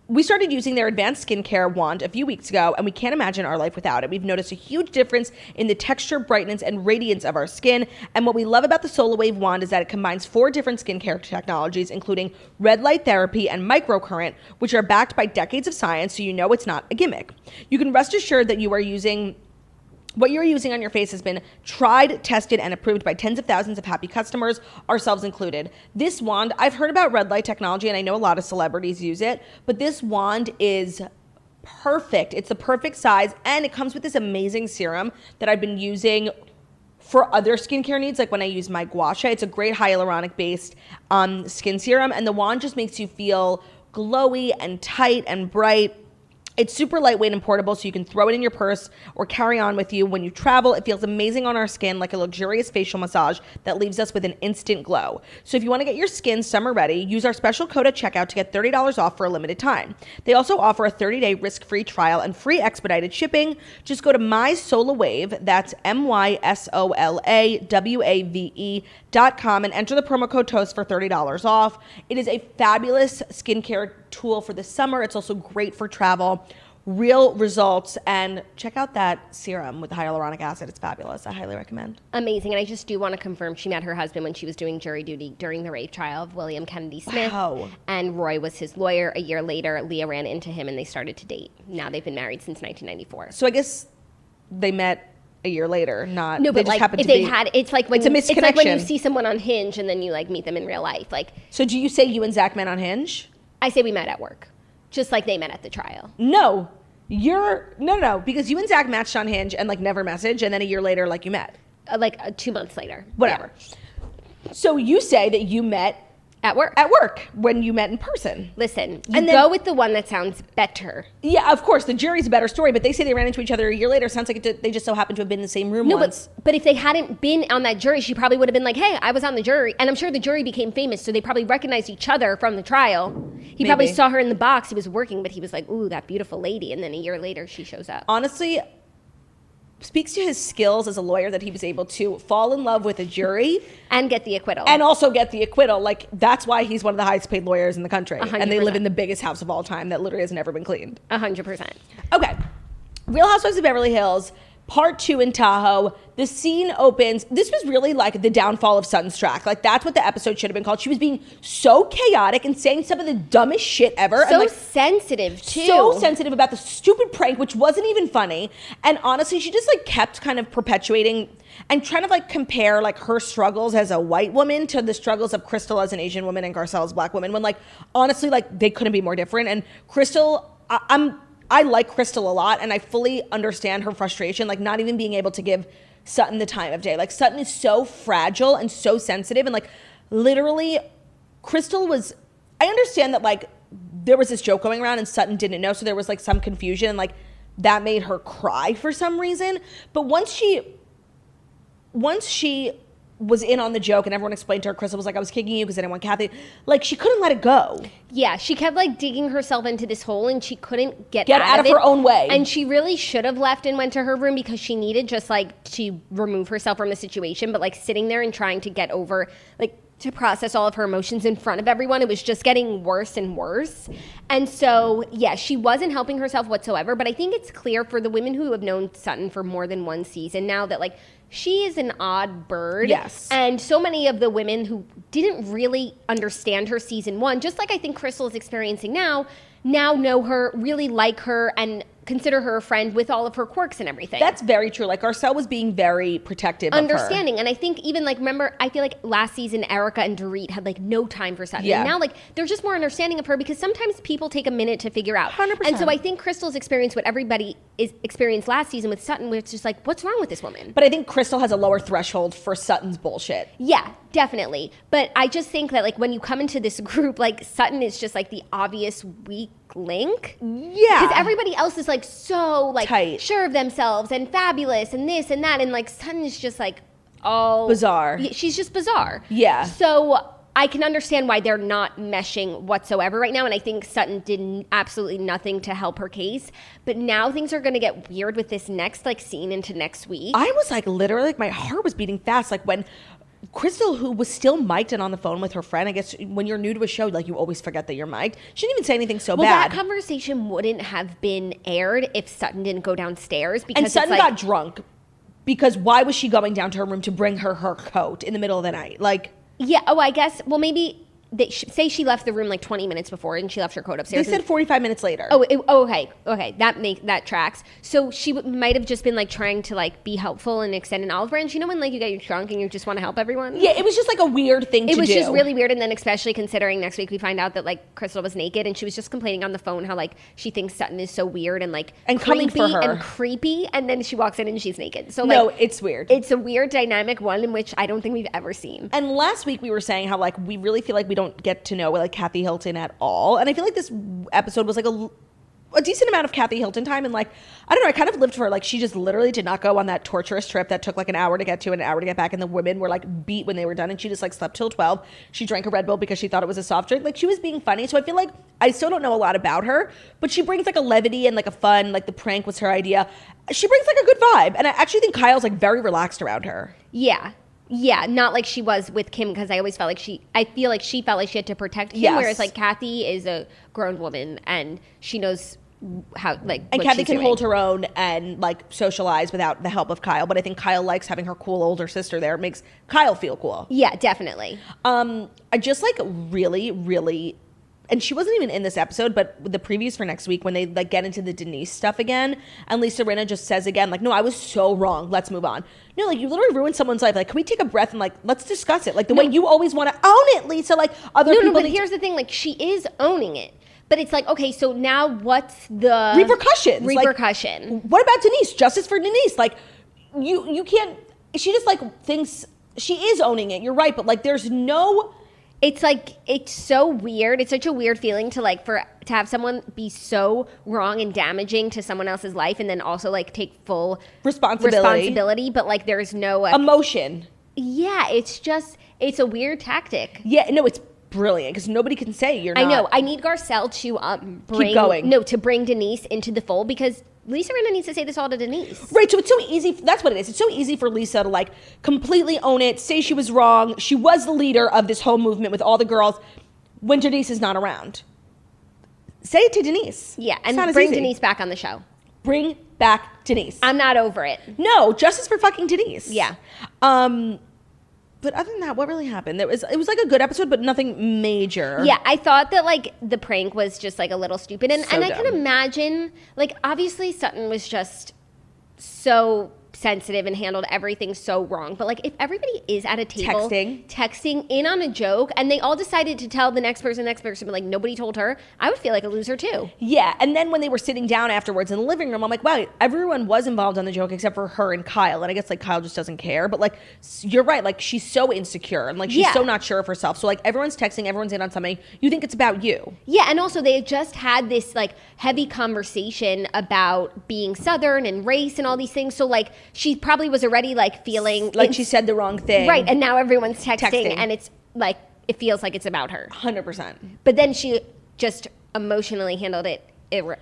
Speaker 1: We started using their advanced skincare wand a few weeks ago, and we can't imagine our life without it. We've noticed a huge difference in the texture, brightness, and radiance of our skin. And what we love about the SolarWave wand is that it combines 4 different skincare technologies, including red light therapy and microcurrent, which are backed by decades of science, so you know it's not a gimmick. You can rest assured that what you're using on your face has been tried, tested, and approved by tens of thousands of happy customers, ourselves included. This wand, I've heard about red light technology, and I know a lot of celebrities use it, but this wand is perfect. It's the perfect size, and it comes with this amazing serum that I've been using for other skincare needs, like when I use my gua sha. It's a great hyaluronic-based skin serum, and the wand just makes you feel glowy and tight and bright. It's super lightweight and portable, so you can throw it in your purse or carry on with you when you travel. It feels amazing on our skin, like a luxurious facial massage that leaves us with an instant glow. So if you want to get your skin summer ready, use our special code at checkout to get $30 off for a limited time. They also offer a 30-day risk-free trial and free expedited shipping. Just go to MySolarWave, that's MySolarWave.com, and enter the promo code TOAST for $30 off. It is a fabulous skincare tool for the summer. It's also great for travel. Real results, and check out that serum with hyaluronic acid. It's fabulous. I highly recommend.
Speaker 2: Amazing. And I just do want to confirm she met her husband when she was doing jury duty during the rape trial of William Kennedy Smith.
Speaker 1: Wow.
Speaker 2: And Roy was his lawyer. A year later, Leah ran into him and they started to date. Now they've been married since 1994.
Speaker 1: So I guess they met a year later, not
Speaker 2: no, but
Speaker 1: they just
Speaker 2: like if they had, it's like when
Speaker 1: it's a misconnection.
Speaker 2: It's like when you see someone on Hinge and then you like meet them in real life. Like,
Speaker 1: so do you say you and Zach met on Hinge?
Speaker 2: I say we met at work. Just like they met at the trial.
Speaker 1: No. No, because you and Zach matched on Hinge and like never messaged, and then a year later, like you met.
Speaker 2: 2 months later.
Speaker 1: Whatever. Yeah. So you say that you met
Speaker 2: at work.
Speaker 1: At work, when you met in person.
Speaker 2: Listen, go with the one that sounds better.
Speaker 1: Yeah, of course, the jury's a better story, but they say they ran into each other a year later. Sounds like they just so happened to have been in the same room once.
Speaker 2: But if they hadn't been on that jury, she probably would have been like, hey, I was on the jury. And I'm sure the jury became famous, so they probably recognized each other from the trial. He probably saw her in the box. He was working, but he was like, ooh, that beautiful lady. And then a year later, she shows up.
Speaker 1: Honestly, speaks to his skills as a lawyer that he was able to fall in love with a jury
Speaker 2: and get the acquittal.
Speaker 1: And also get the acquittal. Like, that's why he's one of the highest paid lawyers in the country.
Speaker 2: 100%.
Speaker 1: And they live in the biggest house of all time that literally has never been cleaned.
Speaker 2: 100%.
Speaker 1: Okay. Real Housewives of Beverly Hills, part 2 in Tahoe. The scene opens. This was really like the downfall of Sutton's track. Like, that's what the episode should have been called. She was being so chaotic and saying some of the dumbest shit ever.
Speaker 2: So
Speaker 1: and
Speaker 2: sensitive, too.
Speaker 1: So sensitive about the stupid prank, which wasn't even funny. And honestly, she just like kept kind of perpetuating and trying to like compare like her struggles as a white woman to the struggles of Crystal as an Asian woman and Garcelle as a black woman, when like honestly, like they couldn't be more different. And Crystal, I like Crystal a lot, and I fully understand her frustration, like not even being able to give Sutton the time of day. Like, Sutton is so fragile and so sensitive, and like literally Crystal was, I understand that like there was this joke going around and Sutton didn't know, so there was like some confusion, and like that made her cry for some reason. But once she was in on the joke and everyone explained to her, Crystal was like, I was kicking you because I didn't want Kathy. Like, she couldn't let it go.
Speaker 2: Yeah, she kept like digging herself into this hole and she couldn't get
Speaker 1: out of her own way.
Speaker 2: And she really should have left and went to her room because she needed just like to remove herself from the situation. But like sitting there and trying to get over, like to process all of her emotions in front of everyone, it was just getting worse and worse. And so, yeah, she wasn't helping herself whatsoever. But I think it's clear for the women who have known Sutton for more than one season now that like she is an odd bird.
Speaker 1: Yes.
Speaker 2: And so many of the women who didn't really understand her season 1, just like I think Crystal is experiencing now know her, really like her, and consider her a friend with all of her quirks and everything.
Speaker 1: That's very true. Like, Garcelle was being very protective
Speaker 2: understanding.
Speaker 1: of her.
Speaker 2: And I think even like, remember, I feel like last season Erika and Dorit had like no time for Sutton.
Speaker 1: Yeah.
Speaker 2: And now like there's just more understanding of her because sometimes people take a minute to figure out.
Speaker 1: 100%.
Speaker 2: And so I think Crystal's experienced what everybody is experienced last season with Sutton, where it's just like, what's wrong with this woman?
Speaker 1: But I think Crystal has a lower threshold for Sutton's bullshit.
Speaker 2: Yeah, definitely. But I just think that like when you come into this group, like Sutton is just like the obvious weak link.
Speaker 1: Yeah.
Speaker 2: Because everybody else is like so like
Speaker 1: tight,
Speaker 2: sure of themselves and fabulous and this and that, and like Sutton is just like all
Speaker 1: bizarre.
Speaker 2: She's just bizarre.
Speaker 1: Yeah.
Speaker 2: So I can understand why they're not meshing whatsoever right now, and I think Sutton did absolutely nothing to help her case. But now things are going to get weird with this next like scene into next week.
Speaker 1: I was like literally like my heart was beating fast, like when Crystal, who was still mic'd and on the phone with her friend, I guess when you're new to a show, like you always forget that you're mic'd. She didn't even say anything so bad.
Speaker 2: Well, that conversation wouldn't have been aired if Sutton didn't go downstairs. Because
Speaker 1: and Sutton got drunk because why was she going down to her room to bring her coat in the middle of the night? Like,
Speaker 2: yeah. Oh, I guess. Well, maybe they say she left the room like 20 minutes before and she left her coat upstairs.
Speaker 1: They said 45 minutes later.
Speaker 2: Okay. That tracks. So she might have just been like trying to like be helpful and extend an olive branch. You know when like you get drunk and you just want to help everyone?
Speaker 1: Yeah, it was just like a weird thing to do.
Speaker 2: It was just really weird. And then especially considering next week we find out that like Crystal was naked and she was just complaining on the phone how like she thinks Sutton is so weird and like
Speaker 1: and coming for her
Speaker 2: and creepy. And then she walks in and she's naked. So like,
Speaker 1: no, it's weird.
Speaker 2: It's a weird dynamic, one in which I don't think we've ever seen.
Speaker 1: And last week we were saying how like we really feel like we don't get to know like Kathy Hilton at all, and I feel like this episode was like a decent amount of Kathy Hilton time, and like I don't know, I kind of lived for her. Like she just literally did not go on that torturous trip that took like an hour to get to and an hour to get back, and the women were like beat when they were done, and she just like slept till 12. She drank a Red Bull because she thought it was a soft drink. Like she was being funny, so I feel like I still don't know a lot about her, but she brings like a levity and like a fun, like the prank was her idea. She brings like a good vibe, and I actually think Kyle's like very relaxed around her.
Speaker 2: Yeah, not like she was with Kim, because I always felt like she felt like she had to protect Kim, whereas like Kathy is a grown woman and she knows how like
Speaker 1: and
Speaker 2: what
Speaker 1: Kathy
Speaker 2: she's
Speaker 1: can
Speaker 2: doing.
Speaker 1: hold her own and like socialize without the help of Kyle, but I think Kyle likes having her cool older sister there. It makes Kyle feel cool.
Speaker 2: Yeah, definitely.
Speaker 1: I just like really, and she wasn't even in this episode, but the previews for next week when they like get into the Denise stuff again, and Lisa Rinna just says again, like, no, I was so wrong. Let's move on. No, like you literally ruined someone's life. Like, can we take a breath and like, let's discuss it? Like the way you always want to own it, Lisa, like other people.
Speaker 2: No, but here's the thing, like she is owning it. But it's like, okay, so now what's the
Speaker 1: repercussions?
Speaker 2: Repercussion.
Speaker 1: Like, what about Denise? Justice for Denise. Like, you can't, she just like thinks she is owning it. You're right. But like, there's no.
Speaker 2: It's like, it's so weird. It's such a weird feeling to like, to have someone be so wrong and damaging to someone else's life and then also like take full responsibility. But like, there's no
Speaker 1: emotion.
Speaker 2: Yeah. It's a weird tactic.
Speaker 1: Yeah. No, it's brilliant because nobody can say you're not.
Speaker 2: I know. I need Garcelle to
Speaker 1: keep going.
Speaker 2: No, to bring Denise into the fold because Lisa Rinna needs to say this all to Denise.
Speaker 1: Right, so it's so easy. That's what it is. It's so easy for Lisa to like completely own it, say she was wrong. She was the leader of this whole movement with all the girls when Denise is not around. Say it to Denise.
Speaker 2: Yeah, and bring Denise back on the show.
Speaker 1: Bring back Denise.
Speaker 2: I'm not over it.
Speaker 1: No, justice for fucking Denise.
Speaker 2: Yeah.
Speaker 1: But other than that, what really happened? It was like a good episode, but nothing major.
Speaker 2: Yeah, I thought that like the prank was just like a little stupid. And I
Speaker 1: dumb.
Speaker 2: can imagine, like obviously Sutton was just so sensitive and handled everything so wrong. But like if everybody is at a table texting in on a joke and they all decided to tell the next person, but like nobody told her, I would feel like a loser too.
Speaker 1: Yeah, and then when they were sitting down afterwards in the living room, I'm like, wow, everyone was involved on the joke except for her and Kyle. And I guess like Kyle just doesn't care. But like, you're right, like she's so insecure and like she's so not sure of herself. So like everyone's texting, everyone's in on something. You think it's about you.
Speaker 2: Yeah, and also they had just had this like heavy conversation about being Southern and race and all these things. So like she probably was already like feeling
Speaker 1: like she said the wrong thing.
Speaker 2: Right, and now everyone's texting. And it's like, it feels like it's about her.
Speaker 1: 100%.
Speaker 2: But then she just emotionally handled it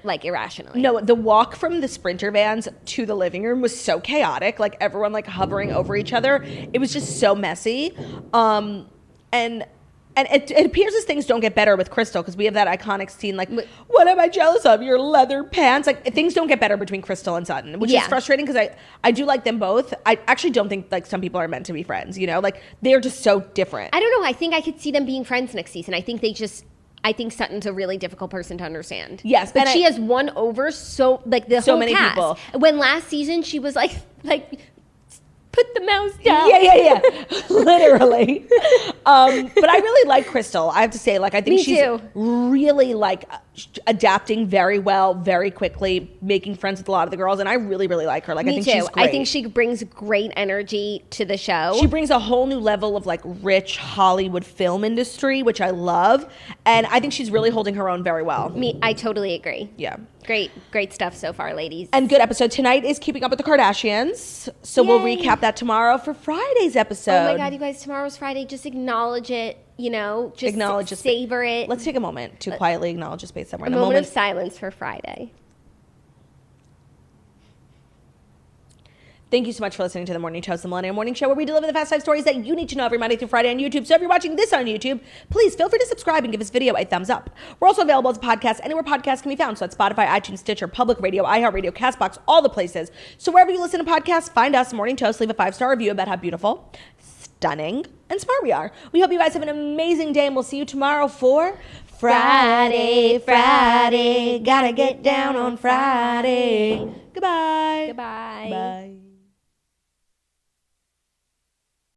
Speaker 2: like irrationally.
Speaker 1: No, the walk from the Sprinter vans to the living room was so chaotic. Like everyone like hovering over each other. It was just so messy. And it appears as things don't get better with Crystal because we have that iconic scene like, what am I jealous of? Your leather pants. Like things don't get better between Crystal and Sutton, which is frustrating because I do like them both. I actually don't think like some people are meant to be friends, you know? Like they're just so different.
Speaker 2: I don't know. I think I could see them being friends next season. I think Sutton's a really difficult person to understand.
Speaker 1: Yes.
Speaker 2: But she has won over so whole many cast. People. When last season she was like put the mouse down.
Speaker 1: Yeah. Literally. But I really like Crystal. I have to say, like, I think she's really like adapting very well, very quickly, making friends with a lot of the girls, and I really, really like her. Like, I think she's great.
Speaker 2: I think she brings great energy to the show.
Speaker 1: She brings a whole new level of like rich Hollywood film industry, which I love, and I think she's really holding her own very well.
Speaker 2: I totally agree.
Speaker 1: Yeah.
Speaker 2: Great stuff so far, ladies.
Speaker 1: And good episode. Tonight is Keeping Up with the Kardashians. So we'll recap that tomorrow for Friday's episode.
Speaker 2: Oh my God, you guys, tomorrow's Friday. Just acknowledge it, you know, just acknowledge savor it.
Speaker 1: Let's take a moment to quietly acknowledge a space somewhere.
Speaker 2: A moment of silence for Friday.
Speaker 1: Thank you so much for listening to The Morning Toast, the Millennial Morning Show, where we deliver the fast 5 stories that you need to know every Monday through Friday on YouTube. So if you're watching this on YouTube, please feel free to subscribe and give this video a thumbs up. We're also available as a podcast anywhere podcasts can be found. So that's Spotify, iTunes, Stitcher, Public Radio, iHeartRadio, CastBox, all the places. So wherever you listen to podcasts, find us, Morning Toast, leave a 5-star review about how beautiful, stunning, and smart we are. We hope you guys have an amazing day, and we'll see you tomorrow for Friday, gotta get down on Friday. Goodbye.
Speaker 2: Goodbye.
Speaker 1: Bye.